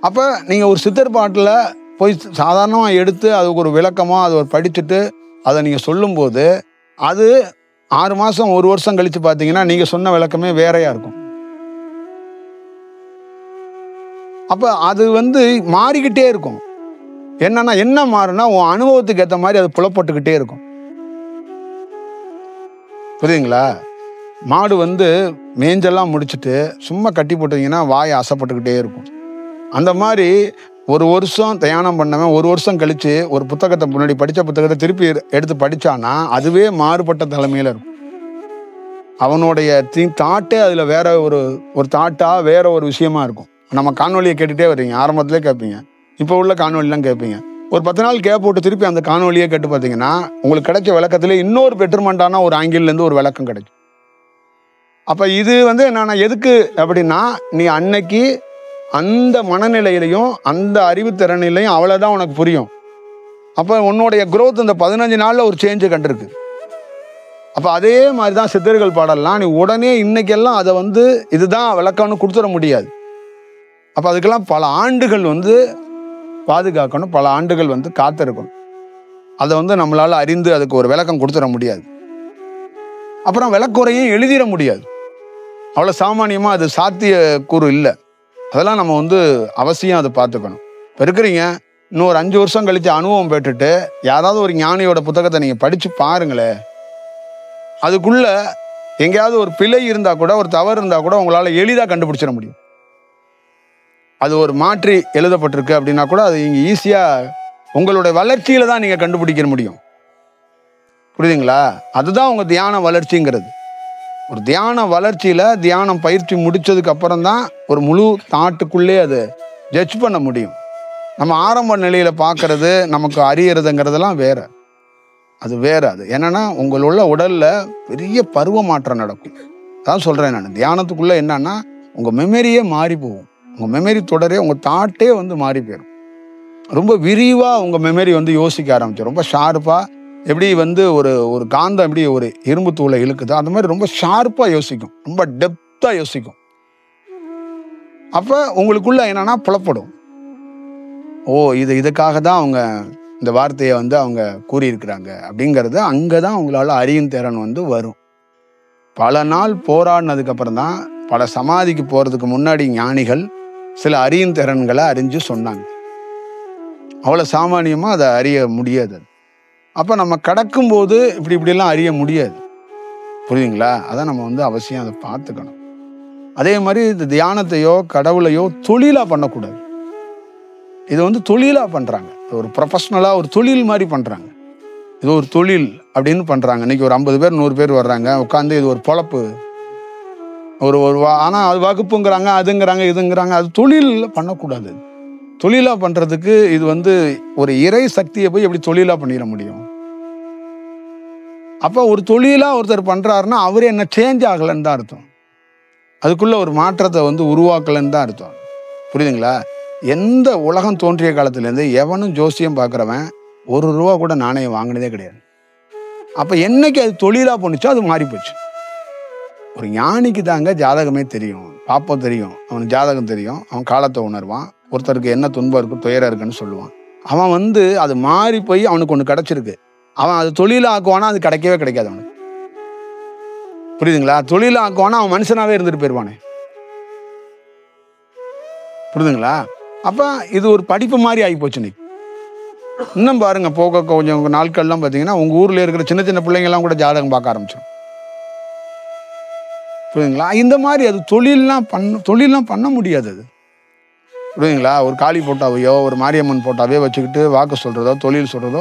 அப்போ நீங்கள் ஒரு சித்தர் பாட்டில் போய் சாதாரணமாக எடுத்து அதுக்கு ஒரு விளக்கமாக அதை ஒரு படிச்சுட்டு அதை நீங்கள் சொல்லும்போது அது 6 மாதம் 1 வருஷம் கழித்து பார்த்தீங்கன்னா நீங்கள் சொன்ன விளக்கமே வேறையாக இருக்கும். அப்போ அது வந்து மாறிக்கிட்டே இருக்கும். என்னன்னா என்ன மாறுனா உன் அனுபவத்துக்கு ஏற்ற மாதிரி அது புலப்பட்டுக்கிட்டே இருக்கும். புரியுதுங்களா? மாடு வந்து மேஞ்செல்லாம் முடிச்சுட்டு சும்மா கட்டி போட்டீங்கன்னா வாயை அசைப்பட்டுக்கிட்டே இருக்கும். அந்த மாதிரி ஒரு வருஷம் தியானம் பண்ணவன் ஒரு வருஷம் கழிச்சு ஒரு புத்தகத்தை முன்னாடி படித்த புத்தகத்தை திருப்பி எடுத்து படிச்சானா அதுவே மாறுபட்ட தலைமையில இருக்கும். அவனுடைய தாட்டே அதுல வேற ஒரு தாட்டா வேற ஒரு விஷயமா இருக்கும். நம்ம காணொலியை கேட்டுட்டே வர்றீங்க, ஆரம்பத்திலே கேட்பீங்க, இப்போ உள்ள காணொலிலாம் கேட்பீங்க. ஒரு 10 நாள் கேப் போட்டு திருப்பி அந்த காணொலியை கேட்டு பார்த்தீங்கன்னா உங்களுக்கு கிடைச்ச விளக்கத்திலே இன்னொரு பெட்டர்மெண்டான ஒரு ஆங்கிள்லேருந்து ஒரு விளக்கம் கிடைக்கும். அப்ப இது வந்து என்னன்னா எதுக்கு அப்படின்னா, நீ அன்னைக்கு அந்த மனநிலையிலையும் அந்த அறிவுத்திறனிலையும் அவ்வளவுதான் உனக்கு புரியும். அப்ப உன்னுடைய growth இந்த 15 நாள்ல ஒரு சேஞ்சு கண்டிருக்கு. அப்ப அதே மாதிரிதான் சித்தர்கள் பாடலாம். நீ உடனே இன்னைக்கெல்லாம் அதை வந்து இதுதான் விளக்கம்னு கொடுத்துட முடியாது. அப்ப அதுக்கெல்லாம் பல ஆண்டுகள் வந்து பாதுகாக்கணும், பல ஆண்டுகள் வந்து காத்திருக்கணும். அதை வந்து நம்மளால அறிந்து அதுக்கு ஒரு விளக்கம் கொடுத்துட முடியாது. அப்புறம் விளக்குறையும் எழுதிட முடியாது. அவ்வளவு சாமானியமா அது சாத்திய கூறு இல்லை. அதெல்லாம் நம்ம வந்து அவசியம் அதை பார்த்துக்கணும். இப்போ இருக்கிறீங்க, இன்னும் ஒரு 5 வருஷம் கழிச்சு அனுபவம் பெற்றுட்டு யாராவது ஒரு ஞானியோட புத்தகத்தை நீங்க படிச்சு பாருங்களேன். அதுக்குள்ள எங்கேயாவது ஒரு பிழை இருந்தா கூட, ஒரு தவறு இருந்தா கூட உங்களால எளிதா கண்டுபிடிச்சிட முடியும். அது ஒரு மாற்றி எழுதப்பட்டிருக்கு அப்படின்னா கூட அது இங்க ஈஸியா உங்களுடைய வளர்ச்சியில தான் நீங்க கண்டுபிடிக்க முடியும். புரியுதுங்களா? அதுதான் உங்க தியான வளர்ச்சிங்கிறது. ஒரு தியான வளர்ச்சியில தியானம் பயிற்சி முடிச்சதுக்கு அப்புறம் தான் ஒரு முழு தாட்டுக்குள்ளே அதை ஜட்ஜ் பண்ண முடியும். நம்ம ஆரம்ப நிலையில பார்க்கறது, நமக்கு அறியறதுங்கிறதெல்லாம் வேற. அது வேற. அது என்னன்னா உங்களுள்ள உடல்ல பெரிய பருவ மாற்றம் நடக்கும். அதான் சொல்றேன் நான், தியானத்துக்குள்ள என்னன்னா உங்க மெமரியே மாறி போகும். உங்க மெமரி தொடரே, உங்க தாட்டே வந்து மாறி போயிடும். ரொம்ப விரிவா உங்க மெமரி வந்து யோசிக்க ஆரம்பிச்சிடும். ரொம்ப ஷார்ப்பா, எப்படி வந்து ஒரு காந்தம் எப்படி ஒரு இரும்பு தூளை இழுக்குதோ அந்த மாதிரி ரொம்ப ஷார்ப்பா யோசிக்கும், ரொம்ப டெப்தா யோசிக்கும். அப்ப உங்களுக்குள்ள என்னன்னா புலப்படும், ஓ இதுக்காக தான் அவங்க இந்த வார்த்தையை வந்து அவங்க கூறியிருக்கிறாங்க அப்படிங்கிறது. அங்கதான் உங்களால அறியும் திறன் வந்து வரும். பல நாள் போராடினதுக்கு அப்புறம் தான், பல சமாதிக்கு போறதுக்கு முன்னாடி ஞானிகள் சில அறியும் திறன்களை அறிஞ்சு சொன்னாங்க. அவ்வளவு சாமானியமா அதை அறிய முடியாது. அப்ப நம்ம கடக்கும்போது இப்படிலாம் அறிய முடியாது. புரியுதுங்களா? அதான் நம்ம வந்து அவசியம் அதை பார்த்துக்கணும். அதே மாதிரி இந்த தியானத்தையோ கடவுளையோ தொழிலா பண்ணக்கூடாது. இது வந்து தொழிலா பண்றாங்க, ஒரு ப்ரொஃபஷனலா ஒரு தொழில் மாதிரி பண்றாங்க. இது ஒரு தொழில் அப்படின்னு பண்றாங்க. இன்னைக்கு ஒரு 50 பேர் 100 பேர் வர்றாங்க, உட்காந்து இது ஒரு பொழப்பு, ஆனா அது வகுப்புங்கிறாங்க, அதுங்கிறாங்க, இதுங்கிறாங்க. அது தொழில் பண்ணக்கூடாது. தொழிலா பண்றதுக்கு இது வந்து ஒரு இறை சக்தியை போய் எப்படி தொழிலா பண்ணிட முடியும்? அப்ப ஒரு தொழிலா ஒருத்தர் பண்றாருன்னா அவரே என்ன சேஞ்ச் ஆகலன்னு தான் அர்த்தம். அதுக்குள்ள ஒரு மாற்றத்தை வந்து உருவாக்கலன்னு தான் அர்த்தம். புரியுதுங்களா? எந்த உலகம் தோன்றிய காலத்திலேருந்து எவனும் ஜோசியம் பார்க்குறவன் ₹1 கூட நாணயம் வாங்கினதே கிடையாது. அப்ப என்னைக்கு அது தொழிலா பண்ணுச்சோ அது மாறி போச்சு. ஒரு ஞானிக்கு தாங்க ஜாதகமே தெரியும், பாப்பம் தெரியும், அவனுக்கு ஜாதகம் தெரியும், அவன் காலத்தை உணர்வான், ஒருத்தருக்கு என்ன துன்பம் இருக்கு துயரம் இருக்குன்னு சொல்லுவான். அவன் வந்து அது மாறி போய் அவனுக்கு ஒன்று கிடைச்சிருக்கு, அவன் அது தொழிலா ஆக்குவானா அது கிடைக்கவே கிடைக்காது அவனுக்கு. புரியுதுங்களா? தொழிலா ஆக்குவானா அவன் மனுஷனாவே இருந்துட்டு போயிடுவானே. புரியுதுங்களா? அப்ப இது ஒரு படிப்பு மாதிரி ஆகி போச்சு. நீ இன்னும் பாருங்க, போக கொஞ்சம் நாட்கள்லாம் பார்த்தீங்கன்னா உங்க ஊர்ல இருக்கிற சின்ன சின்ன பிள்ளைங்க எல்லாம் கூட ஜாதகம் பார்க்க ஆரம்பிச்சோம். புரியுதுங்களா? இந்த மாதிரி அது தொழில்லாம் பண்ண முடியாது. அது புரியுதுங்களா? ஒரு காளி போட்டாவையோ ஒரு மாரியம்மன் போட்டாவே வச்சுக்கிட்டு வாக்கு சொல்றதோ தொழில் சொல்றதோ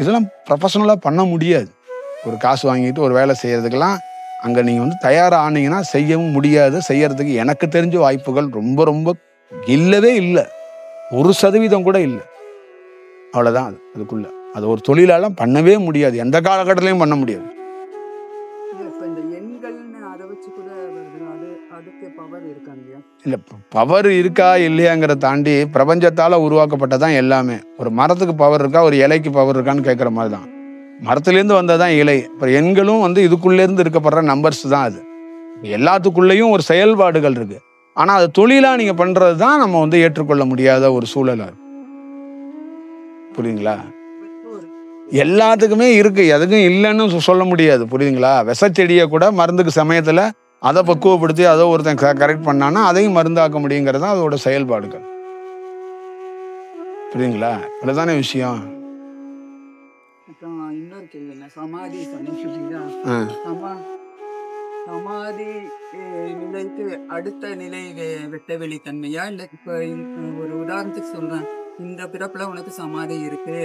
இதெல்லாம் ப்ரொஃபஷனலா பண்ண முடியாது. ஒரு காசு வாங்கிட்டு ஒரு வேலை செய்யறதுக்கெல்லாம் அங்க நீங்க வந்து தயாரா ஆனீங்கன்னா செய்யவும் முடியாது. செய்யறதுக்கு எனக்கு தெரிஞ்ச வாய்ப்புகள் ரொம்ப ரொம்ப இல்லவே இல்லை, 1% கூட இல்லை. அவ்வளவுதான். அதுக்குள்ள அது ஒரு தொழிலாலாம் பண்ணவே முடியாது, எந்த காலகட்டத்திலையும் பண்ண முடியாது. இல்ல, பவர் இருக்கா இல்லையாங்கிறத தாண்டி பிரபஞ்சத்தால உருவாக்கப்பட்டதான் எல்லாமே. ஒரு மரத்துக்கு பவர் இருக்கா, ஒரு இலைக்கு பவர் இருக்கான்னு கேட்குற மாதிரி தான். மரத்துலேருந்து வந்ததான் இலை. அப்புறம் எண்களும் வந்து இதுக்குள்ளேருந்து இருக்கப்படுற நம்பர்ஸ் தான். அது எல்லாத்துக்குள்ளேயும் ஒரு செயல்பாடுகள் இருக்கு. ஆனா அது தொழிலா நீங்க பண்றது தான் நம்ம வந்து ஏற்றுக்கொள்ள முடியாத ஒரு சூழலா இருக்கு. புரியுதுங்களா? எல்லாத்துக்குமே இருக்கு, எதுக்கும் இல்லைன்னு சொல்ல முடியாது. புரியுதுங்களா? விசச்செடியை கூட மருந்துக்கு சமயத்துல அதை பக்குவப்படுத்தி அதை ஒருத்தன் கரெக்ட் பண்ணான்னா அதையும் மருந்தாக்க முடியுங்கிறது தான் அதோட செயல்பாடுகள். புரியுதுங்களா? இவ்வளவுதானே விஷயம். அப்புறம் இன்னொரு கேள்வி, சமாதி சொன்னீங்க. ஆ. சமாதி நிலைக்கு அடுத்த நிலை வெட்ட வெளி தன்மையா? இல்ல இப்ப ஒரு உதாரணத்துக்கு சொல்றேன், இந்த பிறப்புல உனக்கு சமாதி இருக்கு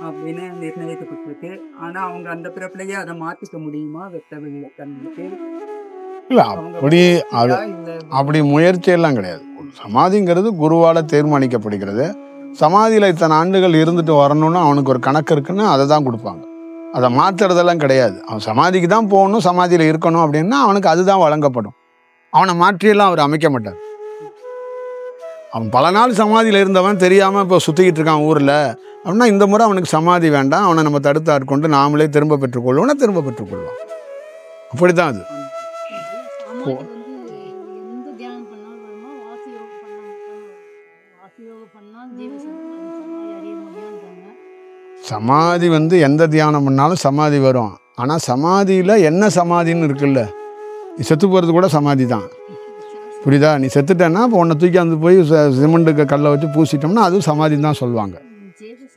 அப்படின்னு நிர்ணயிக்கப்பட்டிருக்கு. ஆனா அவங்க அந்த பிறப்புலயே அதை மாத்திக்க முடியுமா வெட்ட வெளி தன்மைக்கு? இல்ல அவங்க அப்படி அது இல்ல அப்படி முயற்சி எல்லாம் கிடையாது. சமாதிங்கிறது குருவால தீர்மானிக்கப்படுகிறது. சமாதியில இத்தனை ஆண்டுகள் இருந்துட்டு வரணும்னு அவனுக்கு ஒரு கணக்கு இருக்குன்னு அதை தான் கொடுப்பாங்க. அதை மாத்துறதெல்லாம் கிடையாது. அவன் சமாதிக்கு தான் போகணும், சமாதியில இருக்கணும் அப்படின்னா அவனுக்கு அதுதான் வழங்கப்படும். அவனை மாற்றியெல்லாம் அவர் அமைக்க மாட்டார். அவன் பல நாள் சமாதியில இருந்தவன் தெரியாம இப்போ சுத்திக்கிட்டு இருக்கான் ஊர்ல அப்படின்னா இந்த முறை அவனுக்கு சமாதி வேண்டாம், அவனை நம்ம தடுத்து ஆட்கொண்டு நாமளே திரும்ப பெற்றுக்கொள்வோம்னா திரும்ப பெற்றுக்கொள்வான். அப்படித்தான் அது. சமாதி வந்து எந்த தியானம் பண்ணாலும் வருமா? வாசி யோகம் வாசி யோகம் பண்ணால் சமாதி அறிய முடியும்ன்றாங்க. சமாதி வந்து எந்த தியானம் பண்ணாலும் சமாதி வரும். ஆனா சமாதியில என்ன சமாதின்னு இருக்குல்ல, நீ செத்து போறது கூட சமாதி தான். புரியுதா? நீ செத்துட்டேன்னா இப்போ உன்னை தூக்கி அந்த போய் சிமெண்ட்டுக்கு கல்லை வச்சு பூசிட்டோம்னா அதுவும் சமாதின்னு தான் சொல்லுவாங்க.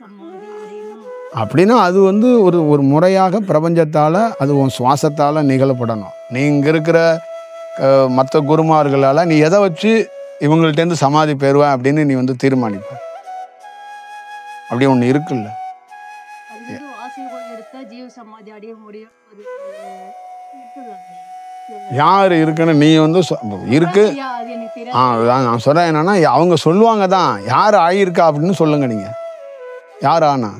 சமாதி அறியணும். அப்படின்னா அது வந்து ஒரு ஒரு முறையாக பிரபஞ்சத்தால் அது உன் சுவாசத்தால் நிகழப்படணும். நீ இங்கே இருக்கிற மற்ற குருமார்களால் நீ எதை வச்சு இவங்கள்ட்டேருந்து சமாதி பெறுவேன் அப்படின்னு நீ வந்து தீர்மானிப்ப. அப்படி ஒன்று இருக்குல்ல. அது வந்து வாசி யோகம் எடுத்தா ஜீவ சமாதி அடைய முடியும். அது இருக்குதாங்க. யார் இருக்குன்னு நீ வந்து இருக்கு. அது எனக்கு தெரியாது. நான் சொல்கிறேன் என்னன்னா, அவங்க சொல்லுவாங்க தான் யார் ஆகியிருக்கா அப்படின்னு சொல்லுங்க. நீங்கள் யார் ஆனா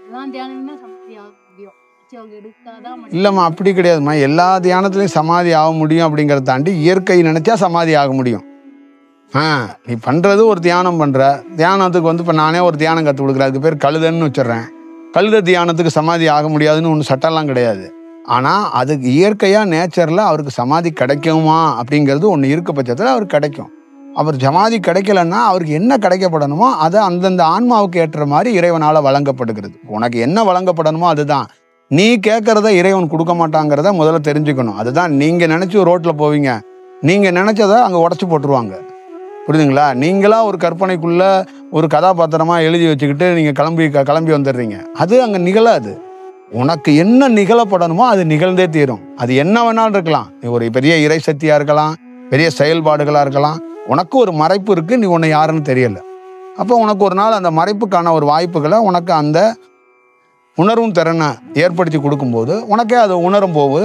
எல்லாம் தியானம்னா சமாதி ஆக முடியும். வாசி யோகம் எடுத்தாதான் முடியும். இல்லைம்மா, அப்படி கிடையாதும்மா. எல்லா தியானத்துலையும் சமாதி ஆக முடியும் அப்படிங்கிறத தாண்டி இயற்கை நினைச்சா சமாதி ஆக முடியும். நீ பண்ணுறது ஒரு தியானம் பண்ணுற தியானத்துக்கு வந்து இப்போ நானே ஒரு தியானம் கற்றுக் கொடுக்குறேன், அதுக்கு பேர் கழுதன்னு வச்சிடுறேன். கழுத தியானத்துக்கு சமாதி ஆக முடியாதுன்னு ஒன்று சட்டம்லாம் கிடையாது. ஆனால் அதுக்கு இயற்கையாக நேச்சரில் அவருக்கு சமாதி கிடைக்குமா அப்படிங்கிறது ஒன்று இருக்க பட்சத்தில் அவருக்கு கிடைக்கும். அவர் சமாதி கிடைக்கலன்னா அவருக்கு என்ன கிடைக்கப்படணுமோ அதை அந்தந்த ஆன்மாவுக்கு ஏற்ற மாதிரி இறைவனால் வழங்கப்படுகிறது. உனக்கு என்ன வழங்கப்படணுமோ அதுதான். நீ கேட்குறத இறைவன் கொடுக்க மாட்டாங்கிறத முதல்ல தெரிஞ்சுக்கணும். அதுதான் நீங்கள் நினச்சி ரோட்டில் போவீங்க, நீங்கள் நினச்சதை அங்கே உடச்சி போட்டுருவாங்க. புரியுதுங்களா? நீங்களா ஒரு கற்பனைக்குள்ள ஒரு கதாபாத்திரமா எழுதி வச்சுக்கிட்டு நீங்கள் கிளம்பி வந்துடுறீங்க. அது அங்கே நிகழாது. உனக்கு என்ன நிகழப்படணுமோ அது நிகழ்ந்தே தீரும். அது என்ன வேணாலும் இருக்கலாம். நீ ஒரு பெரிய இறை சக்தியாக இருக்கலாம், பெரிய செயல்பாடுகளாக இருக்கலாம். உனக்கு ஒரு மறைப்பு இருக்குது, நீ உன்னை யாருன்னு தெரியல. அப்போ உனக்கு ஒரு நாள் அந்த மறைப்புக்கான ஒரு வாய்ப்புகளை உனக்கு அந்த உணர்வும் திறனை ஏற்படுத்தி கொடுக்கும்போது உனக்கே அதை உணரும் போது,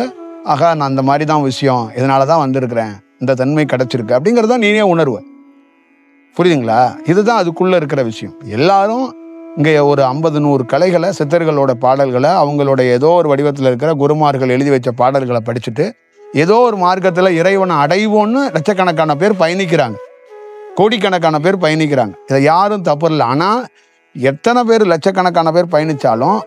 ஆகா நான் அந்த மாதிரி தான் விஷயம், இதனால தான் வந்திருக்கிறேன், இந்த தன்மை கிடச்சிருக்கு அப்படிங்கிறத நீனே உணர்வ. புரியுதுங்களா? இதுதான் அதுக்குள்ளே இருக்கிற விஷயம். எல்லாரும் இங்கே ஒரு 50-100 கலைகளை, சித்தர்களோட பாடல்களை, அவங்களோட ஏதோ ஒரு வடிவத்தில் இருக்கிற குருமார்கள் எழுதி வச்ச பாடல்களை படிச்சுட்டு ஏதோ ஒரு மார்க்கத்தில் இறைவனை அடைவோன்னு லட்சக்கணக்கான பேர் பயணிக்கிறாங்க, கோடிக்கணக்கான பேர் பயணிக்கிறாங்க. இதை யாரும் தப்பு இல்லை. ஆனால் எத்தனை பேர் லட்சக்கணக்கான பேர் பயணித்தாலும்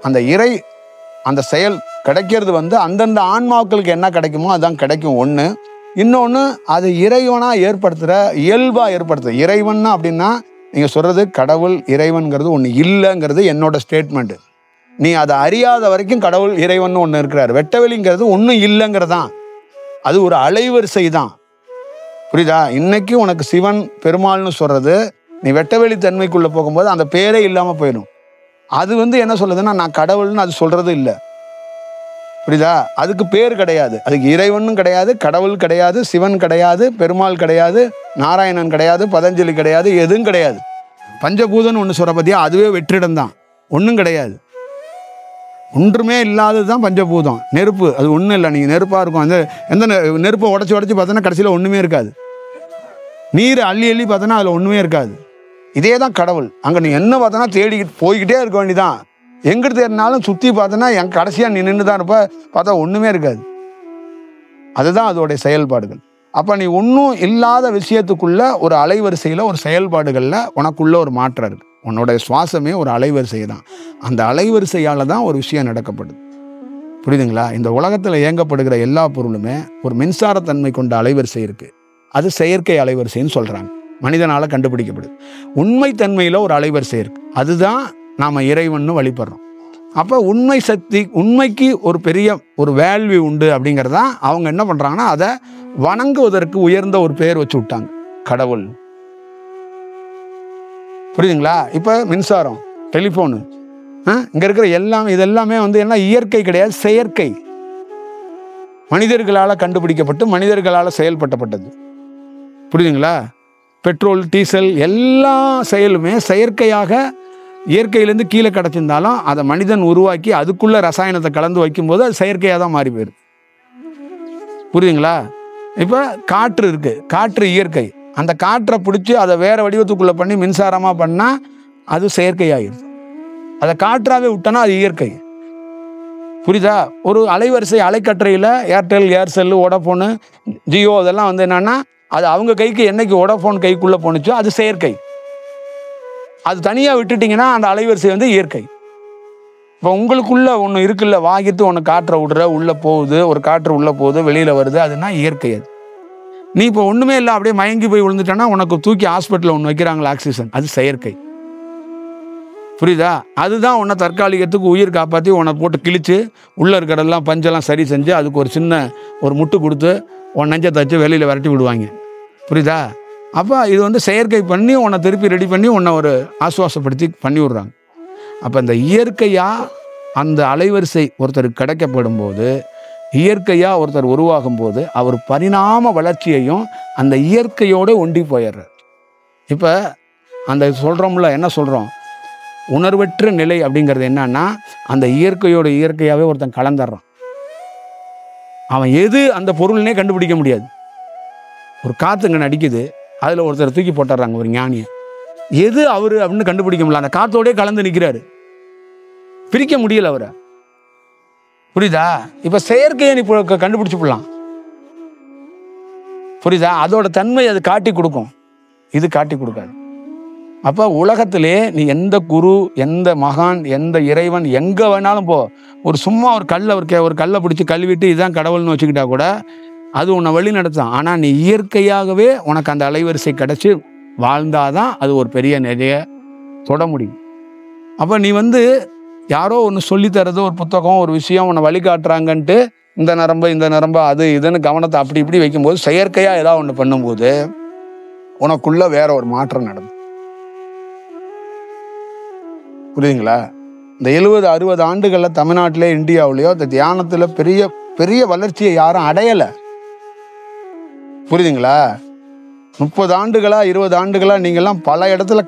அந்த செயல் கிடைக்கிறது வந்து அந்தந்த ஆன்மாக்களுக்கு என்ன கிடைக்குமோ அதுதான் கிடைக்கும். ஒன்று. இன்னொன்று, அது இறைவனாக ஏற்படுத்துகிற இயல்பாக ஏற்படுத்துகிற இறைவன் அப்படின்னா நீங்கள் சொல்கிறது கடவுள் இறைவன்கிறது ஒன்று இல்லைங்கிறது என்னோட ஸ்டேட்மெண்ட்டு. நீ அதை அறியாத வரைக்கும் கடவுள் இறைவன் ஒன்று இருக்கிறார். வெட்டவெளிங்கிறது ஒன்றும் இல்லைங்கிறதான். அது ஒரு அலைவரிசை தான். புரியுதா? இன்னைக்கு உனக்கு சிவன் பெருமாள்னு சொல்கிறது நீ வெட்டவெளி தன்மைக்குள்ளே போகும்போது அந்த பேரே இல்லாமல் போயிடும். அது வந்து என்ன சொல்லுதுன்னா நான் கடவுள்னு அது சொல்கிறது இல்லை. புரியுதா? அதுக்கு பேர் கிடையாது, அதுக்கு இறைவனும் கிடையாது, கடவுள் கிடையாது, சிவன் கிடையாது, பெருமாள் கிடையாது, நாராயணன் கிடையாது, பதஞ்சலி கிடையாது, எதுவும் கிடையாது. பஞ்சபூதன் ஒன்று சொல்கிற பற்றியா, அதுவே வெற்றிடம் தான், ஒன்றும் கிடையாது. ஒன்றுமே இல்லாதது தான் பஞ்சபூதம். நெருப்பு அது ஒன்றும் இல்லை. நீங்கள் நெருப்பாக இருக்கும், எந்த நெருப்பை உடச்சி பார்த்தோன்னா கடைசியில் ஒன்றுமே இருக்காது. நீர் அள்ளி பார்த்தோன்னா அதில் ஒன்றுமே இருக்காது. இதே தான் கடவுள். அங்கே நீ என்ன பார்த்தோன்னா தேடிக்கிட்டு போய்கிட்டே இருக்க வேண்டியதான். எங்கிட்டு தேடினாலும் சுற்றி பார்த்தோன்னா கடைசியாக நீ நின்று தான் இருப்ப, பார்த்தா ஒன்றுமே இருக்காது. அதுதான் அதோடைய செயல்பாடுகள். அப்போ நீ ஒன்றும் இல்லாத விஷயத்துக்குள்ள ஒரு அலைவரிசையில் ஒரு செயல்பாடுகளில் உனக்குள்ள ஒரு மாற்றம் இருக்குது. உன்னோடைய சுவாசமே ஒரு அலைவரிசை தான். அந்த அலைவரிசையால் தான் ஒரு விஷயம் நடக்கப்படுது. புரியுதுங்களா? இந்த உலகத்தில் இயங்கப்படுகிற எல்லா பொருளுமே ஒரு மின்சாரத்தன்மை கொண்ட அலைவரிசை இருக்குது. அது செயற்கை அலைவரிசைன்னு சொல்கிறாங்க, மனிதனால் கண்டுபிடிக்கப்படுது. உண்மைத்தன்மையில் ஒரு அலைவரிசை இருக்குது, அதுதான் நாம் இறைவன்னு வழிபடுறோம். அப்போ உண்மை சக்தி, உண்மைக்கு ஒரு பெரிய ஒரு வேல்யூ உண்டு அப்படிங்கிறதான் அவங்க என்ன பண்ணுறாங்கன்னா அதை வணங்குவதற்கு உயர்ந்த ஒரு பெயர் வச்சு விட்டாங்க, கடவுள். புரியுதுங்களா? இப்போ மின்சாரம், டெலிஃபோனு, இங்கே இருக்கிற இதெல்லாமே வந்து என்ன, இயற்கை கிடையாது, செயற்கை. மனிதர்களால் கண்டுபிடிக்கப்பட்டு மனிதர்களால் செயல்பட்டப்பட்டது. புரியுதுங்களா? பெட்ரோல், டீசல் எல்லா செயலுமே செயற்கையாக இயற்கையிலேருந்து கீழே கிடச்சிருந்தாலும் அதை மனிதன் உருவாக்கி அதுக்குள்ளே ரசாயனத்தை கலந்து வைக்கும்போது அது செயற்கையாக தான் மாறி போயிடும். புரியுதுங்களா? இப்போ காற்று இருக்குது, காற்று இயற்கை. அந்த காற்றை பிடிச்சி அதை வேறு வடிவத்துக்குள்ளே பண்ணி மின்சாரமாக பண்ணால் அது செயற்கையாகிடுது. அதை காற்றாகவே விட்டோன்னா அது இயற்கை. புரியுதா? ஒரு அலைவரிசை அலைக்கற்றையில் ஏர்டெல், ஏர்செல்லு, வோடாஃபோனு, ஜியோ அதெல்லாம் வந்து என்னென்னா அது அவங்க கைக்கு என்னைக்கு வோடாஃபோன் கைக்குள்ளே போணுச்சோ அது செயற்கை. அது தனியாக விட்டுட்டிங்கன்னா அந்த அலைவரிசை வந்து இயற்கை. இப்போ உங்களுக்குள்ள ஒன்று இருக்குல்ல, வாங்கிட்டு ஒன்று காற்றை விடுற, உள்ளே போகுது, ஒரு காற்று உள்ளே போகுது, வெளியில் வருது, அதுனா இயற்கை. அது நீ இப்போ ஒன்றுமே இல்லை அப்படியே மயங்கி போய் விழுந்துட்டேன்னா உனக்கு தூக்கி ஹாஸ்பிட்டலில் ஒன்று வைக்கிறாங்களா ஆக்சிஜன், அது செயற்கை. புரியுதா? அதுதான் உன்னை தற்காலிகத்துக்கு உயிர் காப்பாற்றி உன்னை போட்டு கிழிச்சு உள்ளே இருக்கிறதெல்லாம் பஞ்செல்லாம் சரி செஞ்சு அதுக்கு ஒரு சின்ன ஒரு முட்டு கொடுத்து உன் நெஞ்சை தச்சு வெளியில் விரட்டி விடுவாங்க. புரியுதா? அப்போ இது வந்து செயற்கை பண்ணி உன்னை திருப்பி ரெடி பண்ணி உன்னை ஒரு ஆசுவாசப்படுத்தி பண்ணி விடுறாங்க. அப்போ இந்த இயற்கையாக அந்த அலைவரிசை ஒருத்தருக்கு கிடைக்கப்படும் போது, இயற்கையாக ஒருத்தர் உருவாகும் போது அவர் பரிணாம வளர்ச்சியையும் அந்த இயற்கையோடு ஒண்டி போயிடுறார். இப்போ அந்த சொல்கிறோம்ல, என்ன சொல்கிறோம், உணர்வற்ற நிலை அப்படிங்கிறது என்னன்னா அந்த இயற்கையோட இயற்கையாகவே ஒருத்தன் கலந்துடுறான். அவன் எது அந்த பொருள்னே கண்டுபிடிக்க முடியாது. ஒரு காற்றுங்க நடிக்குது, அதில் ஒருத்தர் தூக்கி போட்டுறாங்க ஒரு ஞானியை, எது அவர் அப்படின்னு கண்டுபிடிக்க முடியல, அந்த காற்றோடய கலந்து நிற்கிறாரு, பிரிக்க முடியல அவரை. புரியுதா? இப்போ செயற்கையை நீ கண்டுபிடிச்சு போடலாம். புரியுதா? அதோட தன்மை அது காட்டி கொடுக்கும், இது காட்டி கொடுக்காது. அப்போ உலகத்திலே நீ எந்த குரு, எந்த மகான், எந்த இறைவன் எங்கே வேணாலும் போ, ஒரு சும்மா ஒரு கல்லை பிடிச்சி கழுவிட்டு இதுதான் கடவுள்னு வச்சுக்கிட்டா கூட அது உன்னை வழி நடத்தான். ஆனால் நீ இயற்கையாகவே உனக்கு அந்த அலைவரிசை கிடச்சி வாழ்ந்தாதான் அது ஒரு பெரிய நிறைய தொட முடியும். அப்போ நீ வந்து யாரோ ஒன்று சொல்லித்தரது, ஒரு புத்தகம், ஒரு விஷயம் உன்னை வழிகாட்டுறாங்கன்ட்டு இந்த நரம்பு அது இதுன்னு கவனத்தை அப்படி இப்படி வைக்கும்போது, செயற்கையாக ஏதாவது ஒன்று பண்ணும்போது உனக்குள்ள வேற ஒரு மாற்றம் நடக்கும். புரியுதுங்களா? இந்த 70-60 ஆண்டுகளில் தமிழ்நாட்டிலே இந்தியாவிலேயோ இந்த தியானத்தில் பெரிய பெரிய வளர்ச்சியை யாரும் அடையலை. புரியுதுங்களா? 30 ஆண்டுகளா 20 ஆண்டுகளா நீங்கள்லாம் பல இடத்துல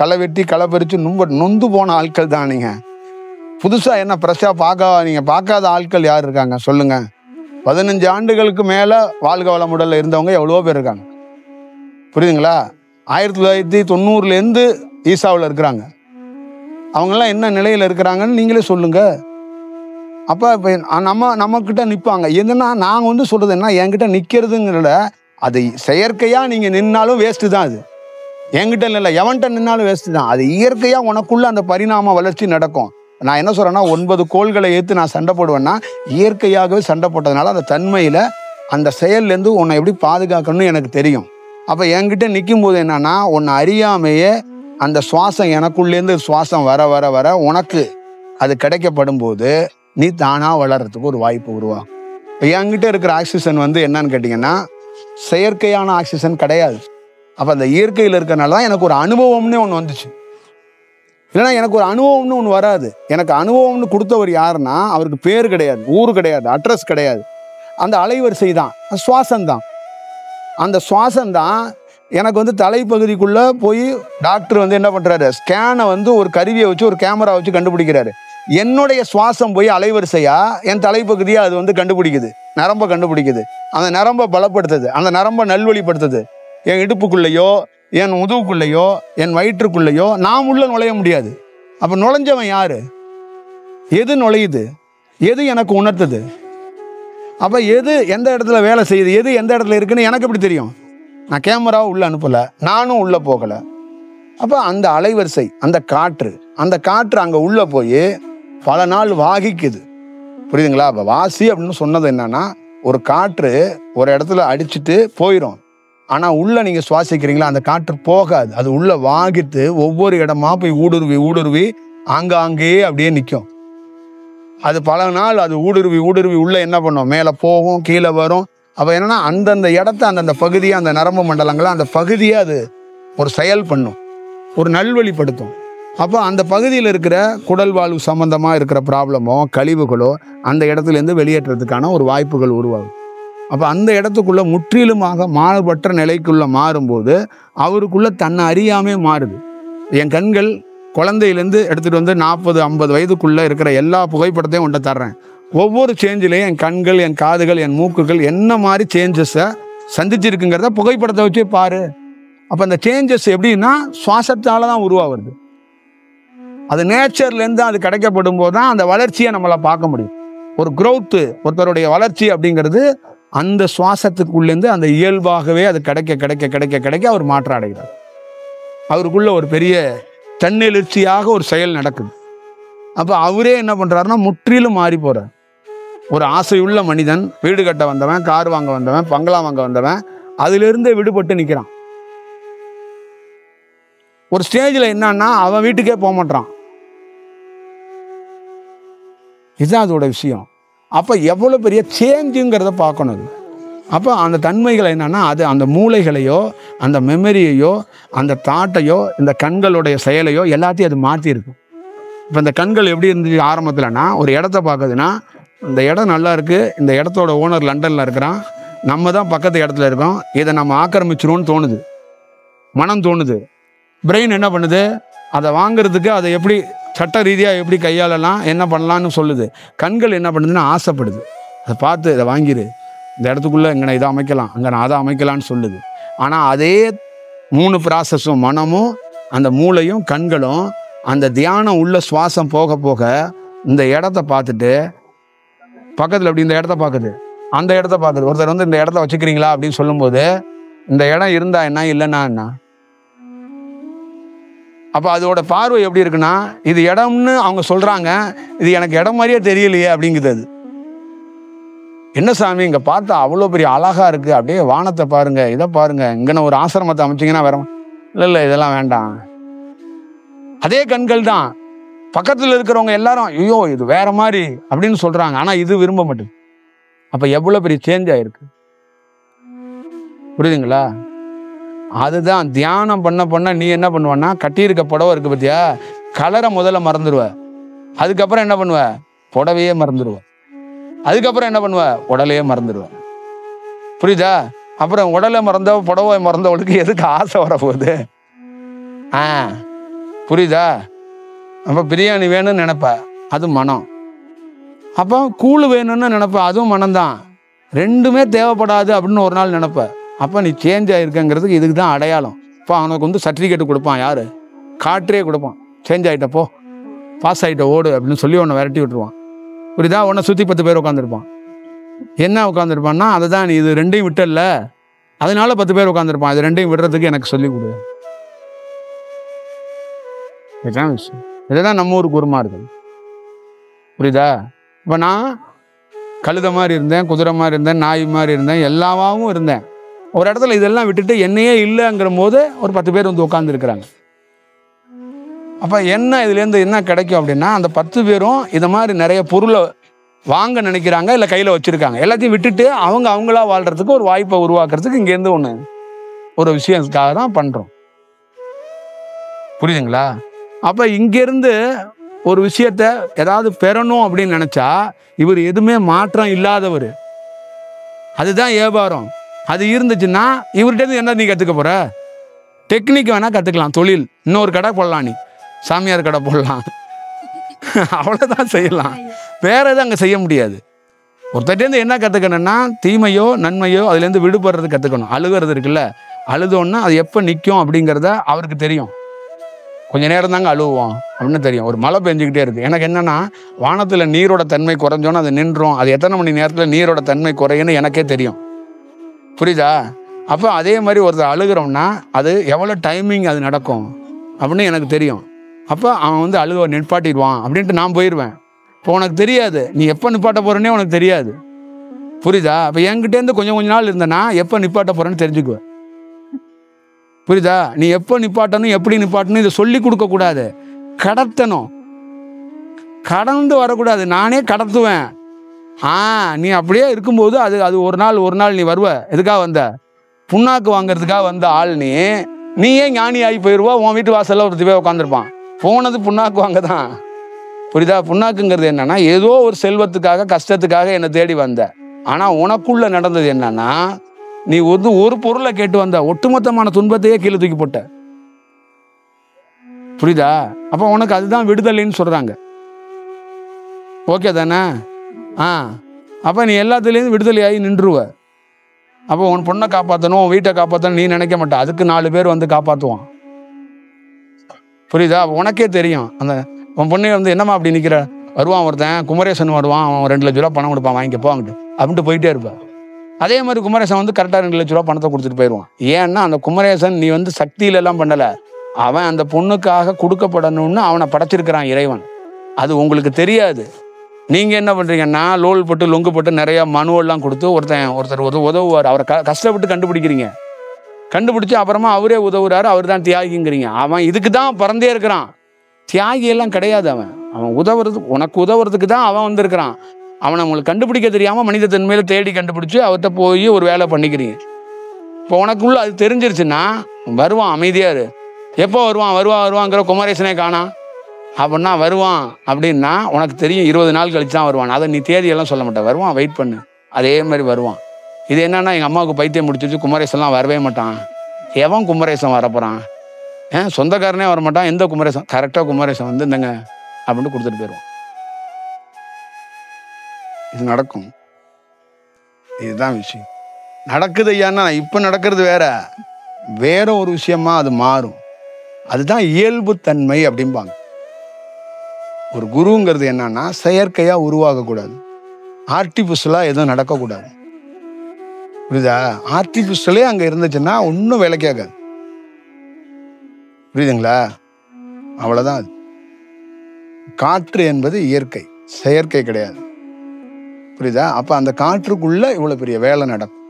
களை வெட்டி களை பறித்து நொந்து போன ஆட்கள் தான். நீங்கள் புதுசாக என்ன ஃப்ரெஷ்ஷாக நீங்கள் பார்க்காத ஆட்கள் யார் இருக்காங்க சொல்லுங்க? 15 ஆண்டுகளுக்கு மேலே வாழ்க வளமுடலில் இருந்தவங்க எவ்வளோ பேர் இருக்காங்க. புரியுதுங்களா? 1990லேருந்து ஈசாவில் இருக்கிறாங்க. அவங்கெல்லாம் என்ன நிலையில் இருக்கிறாங்கன்னு நீங்களே சொல்லுங்க. அப்போ இப்போ நம்மக்கிட்ட நிற்பாங்க. என்னன்னா நாங்கள் வந்து சொல்கிறது என்ன, என்கிட்ட நிற்கிறதுங்கிறத அது செயற்கையாக நீங்கள் நின்னாலும் வேஸ்ட்டு தான். அது என்கிட்ட இல்லை, எவன்கிட்ட நின்னாலும் வேஸ்ட்டு தான். அது இயற்கையாக உனக்குள்ள அந்த பரிணாம வளர்ச்சி நடக்கும். நான் என்ன சொல்கிறேன்னா, 9 கோள்களை ஏற்று நான் சண்டை போடுவேன்னா இயற்கையாகவே சண்டை போட்டதுனால அந்த தன்மையில் அந்த செயல்லேருந்து உன்னை எப்படி பாதுகாக்கணும்னு எனக்கு தெரியும். அப்போ என்கிட்ட நிற்கும் போது என்னன்னா, உன்னை அறியாமையே அந்த சுவாசம் எனக்குள்ளேருந்து சுவாசம் வர வர வர உனக்கு அது கிடைக்கப்படும் போது நீ தானாக வளர்கிறதுக்கு ஒரு வாய்ப்பு உருவாகும். இப்போ என்கிட்ட இருக்கிற ஆக்சிஜன் வந்து என்னன்னு கேட்டிங்கன்னா செயற்கையான ஆக்சிஜன் கிடையாது. அப்போ அந்த இயற்கையில் இருக்கிறனால தான் எனக்கு ஒரு அனுபவம்னு ஒன்று வந்துச்சு. இல்லைன்னா எனக்கு ஒரு அனுபவம்னு ஒன்று வராது. எனக்கு அனுபவம்னு கொடுத்தவர் யாருன்னா, அவருக்கு பேர் கிடையாது, ஊர் கிடையாது, அட்ரஸ் கிடையாது, அந்த அலைவரிசை தான், சுவாசம்தான். அந்த சுவாசம்தான் எனக்கு வந்து தலைப்பகுதிக்குள்ளே போய் டாக்டர் வந்து என்ன பண்ணுறாரு, ஸ்கேனை வந்து ஒரு கருவியை வச்சு ஒரு கேமரா வச்சு கண்டுபிடிக்கிறாரு. என்னுடைய சுவாசம் போய் அலைவரிசையாக என் தலைப்பகுதியாக அது வந்து கண்டுபிடிக்குது, நரம்பை கண்டுபிடிக்குது, அந்த நரம்பை பலப்படுத்துது, அந்த நரம்பை நல்வழிப்படுத்துது. என் இடுப்புக்குள்ளேயோ என் முதுகுக்குள்ளேயோ என் வயிற்றுக்குள்ளேயோ நாம் உள்ள நுழைய முடியாது. அப்போ நுழைஞ்சவன் யாரு, எது நுழையுது, எது எனக்கு உணர்த்துது, அப்போ எது எந்த இடத்துல வேலை செய்யுது, எது எந்த இடத்துல இருக்குன்னு எனக்கு எப்படி தெரியும்? நான் கேமராவை உள்ளே அனுப்பலை, நானும் உள்ளே போகலை. அப்போ அந்த அலைவரிசை, அந்த காற்று அங்கே உள்ளே போய் பல நாள் வாகிக்குது. புரியுதுங்களா? அப்போ வாசி அப்படின்னு சொன்னது என்னன்னா, ஒரு காற்று ஒரு இடத்துல அடிச்சுட்டு போயிடும், ஆனால் உள்ளே நீங்கள் சுவாசிக்கிறீங்களா அந்த காற்று போகாது. அது உள்ளே வாகிட்டு ஒவ்வொரு இடமா போய் ஊடுருவி ஆங்காங்கே அப்படியே நிற்கும். அது பல நாள் அது ஊடுருவி உள்ளே என்ன பண்ணும், மேலே போகும், கீழே வரும். அப்போ என்னன்னா அந்தந்த இடத்த அந்தந்த பகுதியை, அந்த நரம்பு மண்டலங்களை அந்த பகுதியை அது ஒரு செயல் பண்ணும். ஒரு நல்வழிப்படுத்தும். அப்போ அந்த பகுதியில் இருக்கிற குடல் வாழ்வு சம்பந்தமாக இருக்கிற ப்ராப்ளமோ கழிவுகளோ அந்த இடத்துலேருந்து வெளியேற்றதுக்கான ஒரு வாய்ப்புகள் உருவாகும். அப்போ அந்த இடத்துக்குள்ள முற்றிலுமாக மாறுபட்ட நிலைக்குள்ள மாறும்போது அவருக்குள்ள தன்னை அறியாமே மாறுது. என் கண்கள் குழந்தையிலேருந்து எடுத்துகிட்டு வந்து 40-50 வயதுக்குள்ளே இருக்கிற எல்லா புகைப்படத்தையும் கொண்டு தர்றேன். ஒவ்வொரு சேஞ்சிலையும் என் கண்கள், என் காதுகள், என் மூக்குகள் என்ன மாதிரி சேஞ்சஸை சந்திச்சிருக்குங்கிறத புகைப்படத்தை வச்சே பாரு. அப்போ அந்த சேஞ்சஸ் எப்படின்னா சுவாசத்தால் தான் உருவாகுது. அது நேச்சர்லேருந்து அது கிடைக்கப்படும் போது தான் அந்த வளர்ச்சியை நம்மளால் பார்க்க முடியும். ஒரு க்ரோத்து, ஒருத்தருடைய வளர்ச்சி அப்படிங்கிறது அந்த சுவாசத்துக்குள்ளேருந்து அந்த இயல்பாகவே அது கிடைக்க கிடைக்க கிடைக்க கிடைக்க அவர் மாற்றம் அடைகிறார். அவருக்குள்ள ஒரு பெரிய தன்னெழுச்சியாக ஒரு செயல் நடக்குது. அப்போ அவரே என்ன பண்ணுறாருன்னா முற்றிலும் மாறி போகிறார். ஒரு ஆசையுள்ள மனிதன், வீடு கட்ட வந்தவன், கார் வாங்க வந்தவன், பங்களா வாங்க வந்தவன், அதிலிருந்தே விடுபட்டு நிற்கிறான். ஒரு ஸ்டேஜில் என்னன்னா அவன் வீட்டுக்கே போக மாட்டான். இதுதான் அதோட விஷயம். அப்போ எவ்வளோ பெரிய சேஞ்சுங்கிறத பார்க்கணும். அப்போ அந்த தன்மைகள் என்னன்னா அது அந்த மூளைகளையோ அந்த மெமரியையோ அந்த தாட்டையோ இந்த கண்களுடைய செயலையோ எல்லாத்தையும் அது மாற்றிருக்கு. இப்போ இந்த கண்கள் எப்படி இருந்துச்சு ஆரம்பத்தில்னா, ஒரு இடத்த பார்க்குதுன்னா இந்த இடம் நல்லா இருக்குது, இந்த இடத்தோட ஓனர் லண்டனில் இருக்கிறான், நம்ம தான் பக்கத்து இடத்துல இருக்கோம், இதை நம்ம ஆக்கிரமிச்சிருவோன்னு தோணுது, மனம் தோணுது. பிரெயின் என்ன பண்ணுது, அதை வாங்கிறதுக்கு அதை எப்படி சட்ட ரீதியாக எப்படி கையாளலாம், என்ன பண்ணலான்னு சொல்லுது. கண்கள் என்ன பண்ணுதுன்னா ஆசைப்படுது, அதை பார்த்து இதை வாங்கிடு, இந்த இடத்துக்குள்ளே இங்கே இதை அமைக்கலாம், அங்கே நான் அதை அமைக்கலான்னு சொல்லுது. ஆனால் அதே 3 ப்ராசஸும் மனமும் அந்த மூளையும் கண்களும் அந்த தியானம் உள்ள சுவாசம் போக போக இந்த இடத்த பார்த்துட்டு பக்கத்தில் எப்படி இந்த இடத்த பார்க்குது, அந்த இடத்த பார்க்குது. ஒருத்தர் வந்து இந்த இடத்த வச்சுக்கிறீங்களா அப்படின்னு சொல்லும்போது இந்த இடம் இருந்தா என்ன இல்லைன்னா என்ன. அப்போ அதோட பார்வை எப்படி இருக்குன்னா, இது இடம்னு அவங்க சொல்கிறாங்க, இது எனக்கு இடம் மாதிரியே தெரியலையே அப்படிங்குது. அது என்ன சாமி இங்கே பார்த்தா அவ்வளோ பெரிய அழகாக இருக்குது, அப்படியே வானத்தை பாருங்கள், இதை பாருங்கள், இங்கே ஒரு ஆசிரமத்தை அமைச்சிங்கன்னா வேற இல்லை இதெல்லாம் வேண்டாம். அதே கண்கள் தான் பக்கத்தில் இருக்கிறவங்க எல்லாரும் ஐயோ இது வேற மாதிரி அப்படின்னு சொல்கிறாங்க, ஆனால் இது விரும்ப மாட்டேங்குது. அப்போ எவ்வளோ பெரிய சேஞ்ச் ஆகிருக்கு, புரியுதுங்களா? அதுதான் தியானம் பண்ண பண்ண நீ என்ன பண்ணுவன்னா, கட்டியிருக்க புடவை இருக்குது பார்த்தியா, கலரை முதல்ல மறந்துடுவ, அதுக்கப்புறம் என்ன பண்ணுவ, புடவையே மறந்துடுவ, அதுக்கப்புறம் என்ன பண்ணுவ, உடலையே மறந்துடுவ. புரியுதா? அப்புறம் உடலை மறந்த புடவை மறந்தவளுக்கு எதுக்கு ஆசை வரப்போகுது? புரியுதா? அப்போ பிரியாணி வேணும்னு நினைப்ப, அது மனம். அப்போ கூழ் வேணும்னு நினைப்ப, அதுவும் மனம்தான். ரெண்டுமே தேவைப்படாது அப்படின்னு ஒரு நாள் நினைப்ப. அப்போ நீ சேஞ்ச் ஆகிருக்கங்கிறதுக்கு இதுக்கு தான் அடையாளம். இப்போ அவனுக்கு வந்து சர்டிஃபிகேட் கொடுப்பான், யார்? காற்றே கொடுப்பான், சேஞ்ச் ஆகிட்டப்போ பாஸ் ஆகிட்ட ஓடு அப்படின்னு சொல்லி உன்னை விரட்டி விட்டுருவான். புரியுதா? உன்னை சுற்றி 10 பேர் உட்காந்துருப்பான். என்ன உட்காந்துருப்பான்னா, அதுதான் நீ இது ரெண்டையும் விட்டல, அதனால 10 பேர் உட்காந்துருப்பான், இது ரெண்டையும் விடுறதுக்கு எனக்கு சொல்லிக் கொடு. இதுதான் விஷயம். இதுதான் நம்ம ஊருக்கு குருமா இருக்குது. புரியுதா? இப்போ நான் கழுத மாதிரி இருந்தேன், குதிரை மாதிரி இருந்தேன், நாய் மாதிரி இருந்தேன், எல்லாமாவும் இருந்தேன். ஒரு இடத்துல இதெல்லாம் விட்டுட்டு என்னையே இல்லைங்கிற போது ஒரு 10 பேர் வந்து உட்காந்துருக்குறாங்க. அப்போ என்ன இதுலேருந்து என்ன கிடைக்கும் அப்படின்னா, அந்த 10 பேரும் இதை மாதிரி நிறைய பொருளை வாங்க நினைக்கிறாங்க, இல்லை கையில் வச்சுருக்காங்க. எல்லாத்தையும் விட்டுட்டு அவங்களா வாழ்கிறதுக்கு ஒரு வாய்ப்பை உருவாக்குறதுக்கு இங்கேருந்து ஒரு விஷயத்துக்காக தான் பண்ணுறோம். புரியுதுங்களா? அப்போ இங்கேருந்து ஒரு விஷயத்த ஏதாவது பெறணும் அப்படின்னு நினச்சா இவர் எதுவுமே மாற்றம் இல்லாதவர். அதுதான் வியாபாரம். அது இருந்துச்சுன்னா இவர்கிட்ட என்ன நீ கற்றுக்க போகிற? டெக்னிக் வேணால் கற்றுக்கலாம், தொழில், இன்னொரு கடை போடலாம், நீ சாமியார் கடை போடலாம், அவ்வளோதான் செய்யலாம், வேற எதுவும் அங்கே செய்ய முடியாது. ஒருத்தட்டேருந்து என்ன கற்றுக்கணும்னா தீமையோ நன்மையோ அதுலேருந்து விடுபடுறது கற்றுக்கணும். அழுகிறது இருக்குல்ல, அழுதோன்னா அது எப்போ நிற்கும் அப்படிங்கிறத அவருக்கு தெரியும். கொஞ்ச நேரம் தாங்க அழுவோம் அப்படின்னு தெரியும். ஒரு மழை பெஞ்சிக்கிட்டே இருக்குது, எனக்கு என்னென்னா வானத்தில் நீரோட தன்மை குறைஞ்சோன்னு அது நின்றோம், அது எத்தனை மணி நேரத்தில் நீரோட தன்மை குறையுன்னு எனக்கே தெரியும். புரியுதா? அப்போ அதே மாதிரி ஒருத்தர் அழுகிறோம்னா அது எவ்வளோ டைமிங் அது நடக்கும் அப்படின்னு எனக்கு தெரியும். அப்போ அவன் வந்து அழுக நிப்பாட்டிடுவான் அப்படின்ட்டு நான் போயிடுவேன். இப்போ உனக்கு தெரியாது, நீ எப்போ நிப்பாட்ட போகிறேன்னே உனக்கு தெரியாது. புரியுதா? அப்போ என்கிட்டேருந்து கொஞ்சம் நாள் இருந்தேன்னா எப்போ நிப்பாட்ட போகிறேன்னு தெரிஞ்சுக்குவேன். புரியுதா? நீ எப்போ நிப்பாட்டணும், எப்படி நிப்பாட்டணும் இதை சொல்லி கொடுக்கக்கூடாது, கடத்தணும். கடந்து வரக்கூடாது, நானே கடத்துவேன். நீ அப்படியே இருக்கும்போது அது ஒரு நாள் நீ வருவ. எதுக்காக வந்த? புண்ணாக்கு வாங்கிறதுக்காக வந்த ஆள் நீ நீயே ஞானி ஆகி போயிடுவா. உன் வீட்டு வாசல்ல ஒரு திவ்யா உட்காந்துருப்பான். போனது புண்ணாக்கு அங்கே தான். புரியுதா? புண்ணாக்குங்கிறது என்னன்னா, ஏதோ ஒரு செல்வத்துக்காக கஷ்டத்துக்காக என்னை தேடி வந்த. ஆனா உனக்குள்ள நடந்தது என்னன்னா, நீ ஒரு பொருளை கேட்டு வந்த, ஒட்டுமொத்தமான துன்பத்தையே கீழே தூக்கி போட்ட. புரியுதா? அப்ப உனக்கு அதுதான் விடுதலைன்னு சொல்றாங்க. ஓகே தானே? அப்ப நீ எல்லாத்துலேயும் விடுதலையாகி நின்றுவ. அப்போ உன் பொண்ணை காப்பாற்றணும், உன் வீட்டை காப்பாற்றணும் நீ நினைக்க மாட்ட. அதுக்கு 4 பேர் வந்து காப்பாற்றுவான். புரியுதா? உனக்கே தெரியும். அந்த உன் பொண்ணை வந்து என்னம்மா அப்படி நிற்கிற, வருவான் ஒருத்தன் குமரேசன் வருவான், அவன் 2 லட்ச ரூபா பணம் கொடுப்பான், வாங்கிக்க போங்கிட்டு அப்படின்ட்டு போயிட்டே இருப்பான். அதே மாதிரி குமரேசன் வந்து கரெக்டாக 2 லட்ச ரூபா பணத்தை கொடுத்துட்டு போயிடுவான். ஏன்னா அந்த குமரேசன் நீ வந்து சக்தியில எல்லாம் பண்ணலை, அவன் அந்த பொண்ணுக்காக கொடுக்கப்படணும்னு அவனை படைச்சிருக்கிறான் இறைவன். அது உங்களுக்கு தெரியாது. நீங்க என்ன பண்றீங்கன்னா, லோல் போட்டு லொங்கு போட்டு நிறைய மனுவெல்லாம் கொடுத்து ஒருத்தர் உதவுவார். அவரை கஷ்டப்பட்டு கண்டுபிடிக்கிறீங்க. கண்டுபிடிச்சு அப்புறமா அவரே உதவுறாரு, அவர் தான் தியாகிங்கிறீங்க. அவன் இதுக்கு தான் பிறந்தே இருக்கிறான். தியாகி எல்லாம் கிடையாது. அவன் உனக்கு உதவுறதுக்கு தான் அவன் வந்திருக்கிறான். அவனை உங்களுக்கு கண்டுபிடிக்க தெரியாம மனித தன்மையில தேடி கண்டுபிடிச்சு அவர்கிட்ட போய் ஒரு வேலை பண்ணிக்கிறீங்க. இப்போ உனக்குள்ள அது தெரிஞ்சிருச்சுன்னா வருவான், அமைதியாரு. எப்போ வருவாங்கிற குமரேசனே காணா அப்படின்னா வருவான் அப்படின்னா உனக்கு தெரியும் 20 நாள் கழிச்சு தான் வருவான். அதை நீ தேதியெல்லாம் சொல்ல மாட்டேன், வருவான், வெயிட் பண்ணு. அதே மாதிரி வருவான். இது என்னன்னா, எங்கள் அம்மாவுக்கு பைத்தியம் முடிச்சிச்சு, குமரேசன்லாம் வரவே மாட்டான். எவன் குமரேசன் வரப்போகிறான்? சொந்தக்காரனே வரமாட்டான். எந்த குமரேசன்? கரெக்டாக குமரேசன் வந்து இந்தங்க அப்படின்னு கொடுத்துட்டு போயிடுவான். இது நடக்கும். இதுதான் விஷயம். நடக்குது ஐயான்னா, இப்போ நடக்கிறது வேற ஒரு விஷயமா அது மாறும். அதுதான் இயல்பு தன்மை அப்படிம்பாங்க. ஒரு குருங்கிறது என்னன்னா, செயற்கையா உருவாகக்கூடாது, ஆர்டிபிஷியலா எதுவும் நடக்கக்கூடாது. புரியுதா? ஆர்டிபிஷியலே அங்க இருந்துச்சுன்னா ஒன்றும் வேலைக்காகாது. புரியுதுங்களா? அவ்வளவுதான். அது காற்று என்பது இயற்கை, செயற்கை கிடையாது. புரியுதா? அப்ப அந்த காற்றுக்குள்ள இவ்வளவு பெரிய வேலை நடக்கும்.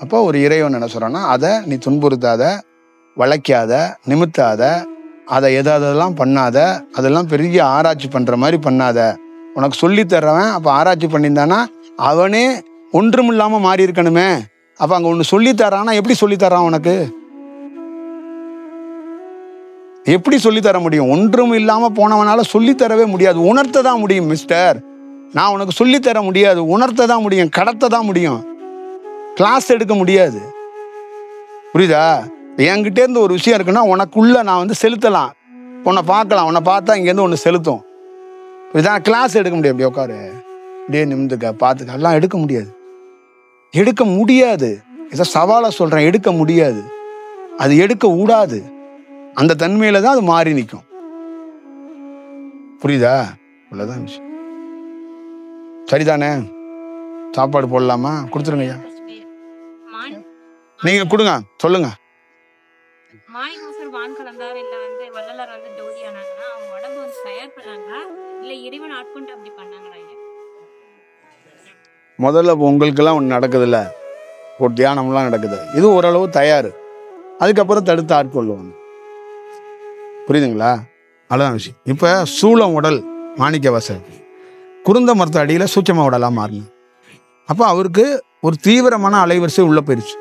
அப்போ ஒரு இறைவன் என்ன சொல்றான்னா, அதை நீ துன்புறுத்தாத, வளைக்காத, நிமித்தாத, அதை எதெல்லாம் பண்ணாத, அதெல்லாம் பெரிய ஆராய்ச்சி பண்ற மாதிரி பண்ணாத. உனக்கு சொல்லி தர்றவன் அப்ப ஆராய்ச்சி பண்ணியிருந்தானா அவனே ஒன்றும் இல்லாம மாறி இருக்கணுமே. அப்ப அங்க ஒண்ணு சொல்லி தரானா எப்படி சொல்லி தரான்? உனக்கு எப்படி சொல்லி தர முடியும்? ஒன்றும் இல்லாம போனவனால சொல்லி தரவே முடியாது. உணர்த்த தான் முடியும் மிஸ்டர். நான் உனக்கு சொல்லி தர முடியாது, உணர்த்த தான் முடியும், கடத்த தான் முடியும். கிளாஸ் எடுக்க முடியாது. புரியுதா? என்கிட்ட இருந்து ஒரு விஷயம் இருக்குன்னா உனக்குள்ள நான் வந்து செலுத்தலாம், உன்னை பார்க்கலாம், உன்னை பார்த்தா இங்கேருந்து ஒன்று செலுத்தும். இதான் கிளாஸ் எடுக்க முடியாது. அப்படி உட்காரு, அப்படியே நிமிந்துக்க, பார்த்துக்க, எல்லாம் எடுக்க முடியாது. எடுக்க முடியாது. இதை சவாலை சொல்றேன், எடுக்க முடியாது. அது எடுக்க கூடாது. அந்த தன்மையில தான் அது மாறி நிற்கும். புரியுதா? அவ்வளவுதான் விஷயம். சரிதானே? சாப்பாடு போடலாமா? கொடுத்துருங்க ஐயா. நீங்க கொடுங்க, சொல்லுங்க. மாணிக்கவாசகர் வான் கலந்தார் இல்ல வந்து வள்ளலார் வந்து ஜோதி ஆனாங்கன்னா அவங்க உடம்பு வந்து செயற்படுறாங்களா இல்ல இறைவன் ஆட்கொண்டு அப்படி பண்ணாங்களா? முதல்ல உங்களுக்கெல்லாம் ஒன்று நடக்குதுல்ல, ஒரு தியானம்லாம் நடக்குது, இது ஓரளவு தயார். அதுக்கப்புறம் தடுத்து ஆட்கொள்ளுவாங்க. புரியுதுங்களா? அவ்வளோதான் விஷயம். இப்போ சூளம் உடல் மாணிக்கவாசகர் குருந்த மரத்து அடியில் சூட்சம உடலாக மாறினார். அப்போ அவருக்கு ஒரு தீவிரமான அலைவரிசை உள்ளே போயிடுச்சு.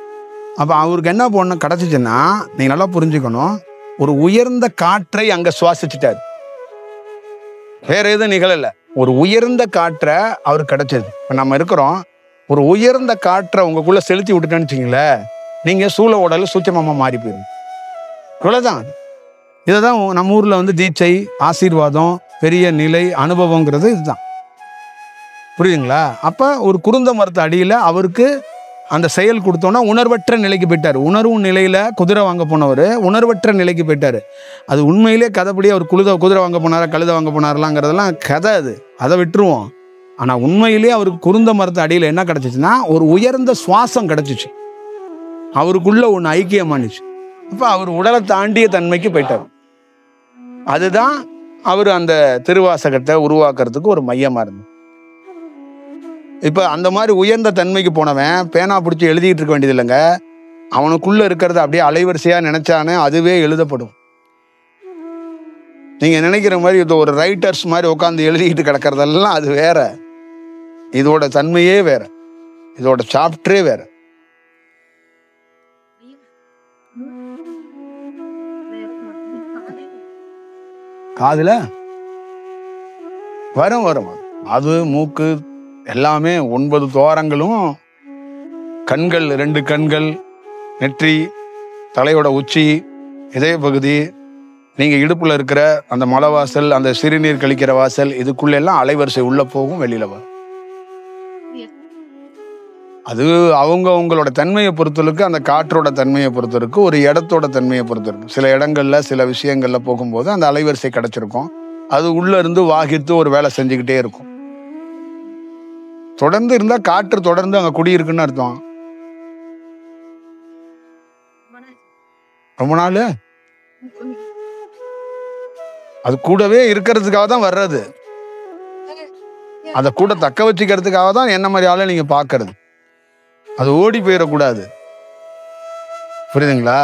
அப்போ அவருக்கு என்ன பண்ண கிடச்சிச்சுன்னா, நீங்க நல்லா புரிஞ்சுக்கணும், ஒரு உயர்ந்த காற்றை அங்கே சுவாசிச்சுட்டார். வேற எதுவும் நிகழலை. ஒரு உயர்ந்த காற்றை அவருக்கு கிடைச்சது. இப்போ நம்ம இருக்கிறோம், ஒரு உயர்ந்த காற்றை உங்களுக்குள்ள செலுத்தி விட்டுட்டேன்னு வச்சுங்களேன், நீங்க சூழ உடல் சூட்சமமா மாறி போயிடும். இவ்வளவுதான். இதுதான் நம்ம ஊர்ல வந்து தீட்சை, ஆசீர்வாதம், பெரிய நிலை, அனுபவங்கிறது இதுதான். புரியுதுங்களா? அப்ப ஒரு குருந்த மரத்து அடியில அவருக்கு அந்த செயல் கொடுத்தோன்னா உணர்வற்ற நிலைக்கு போயிட்டாரு. உணர்வு நிலையில குதிரை வாங்க போனவர் உணர்வற்ற நிலைக்கு போயிட்டாரு. அது உண்மையிலே கதைப்படி அவர் குதிரை வாங்க போனாரா, கழுத வாங்க போனாரலாங்கிறதெல்லாம் கதை. அதை விட்டுருவோம். ஆனா உண்மையிலேயே அவருக்கு குருந்த மரத்து அடியில என்ன கிடைச்சிச்சுன்னா, ஒரு உயர்ந்த சுவாசம் கிடைச்சிச்சு. அவருக்குள்ள ஒன்று ஐக்கியமானுச்சு. அப்ப அவர் உடலை தாண்டிய தன்மைக்கு போயிட்டார். அதுதான் அவர் அந்த திருவாசகத்தை உருவாக்குறதுக்கு ஒரு மையமா இருந்தது. இப்ப அந்த மாதிரி உயர்ந்த தன்மைக்கு போனவன் பேனா பிடிச்சி எழுதிட்டு இருக்க வேண்டியது இல்லைங்க. அவனுக்குள்ள இருக்கிறத அப்படியே அலைவரிசையா நினைச்சானே அதுவே எழுதப்படும். நீங்க நினைக்கிற மாதிரி இது ஒரு ரைட்டர்ஸ் மாதிரி உட்காந்து எழுதிக்கிட்டு கிடக்கிறதெல்லாம் அது வேற. இதோட தன்மையே வேற, இதோட சாப்டரே வேற. காதுல வரும் வரும் வரும். அது மூக்கு எல்லாமே 9 துவாரங்களும், கண்கள் 2 கண்கள், நெற்றி, தலையோட உச்சி, இதய பகுதி, நீங்க இடுப்புல இருக்கிற அந்த மலவாசல், அந்த சிறுநீர் கழிக்கிற வாசல், இதுக்குள்ள எல்லாம் அலைவரிசை உள்ள போகும், வெளியில வரும். அது அவங்களோட தன்மையை பொறுத்தவரைக்கு, அந்த காற்றோட தன்மையை பொறுத்தவரைக்கு, ஒரு இடத்தோட தன்மையை பொறுத்திருக்கு. சில இடங்கள்ல சில விஷயங்கள்ல போகும்போது அந்த அலைவரிசை கிடைச்சிருக்கும். அது உள்ள இருந்து வாகித்து ஒரு வேலை செஞ்சுக்கிட்டே இருக்கும். தொடர்ந்து இருந்தா காற்று தொடர்ந்து அங்க குடியிருக்குன்னு அர்த்தம். ரொம்ப நாள் அது கூடவே இருக்கிறதுக்காக தான் வர்றது. அதை கூட தக்க வச்சுக்கிறதுக்காக தான் என்ன மாதிரி ஆளை நீங்க பாக்குறது. அது ஓடி போயிடக்கூடாது. புரியுதுங்களா?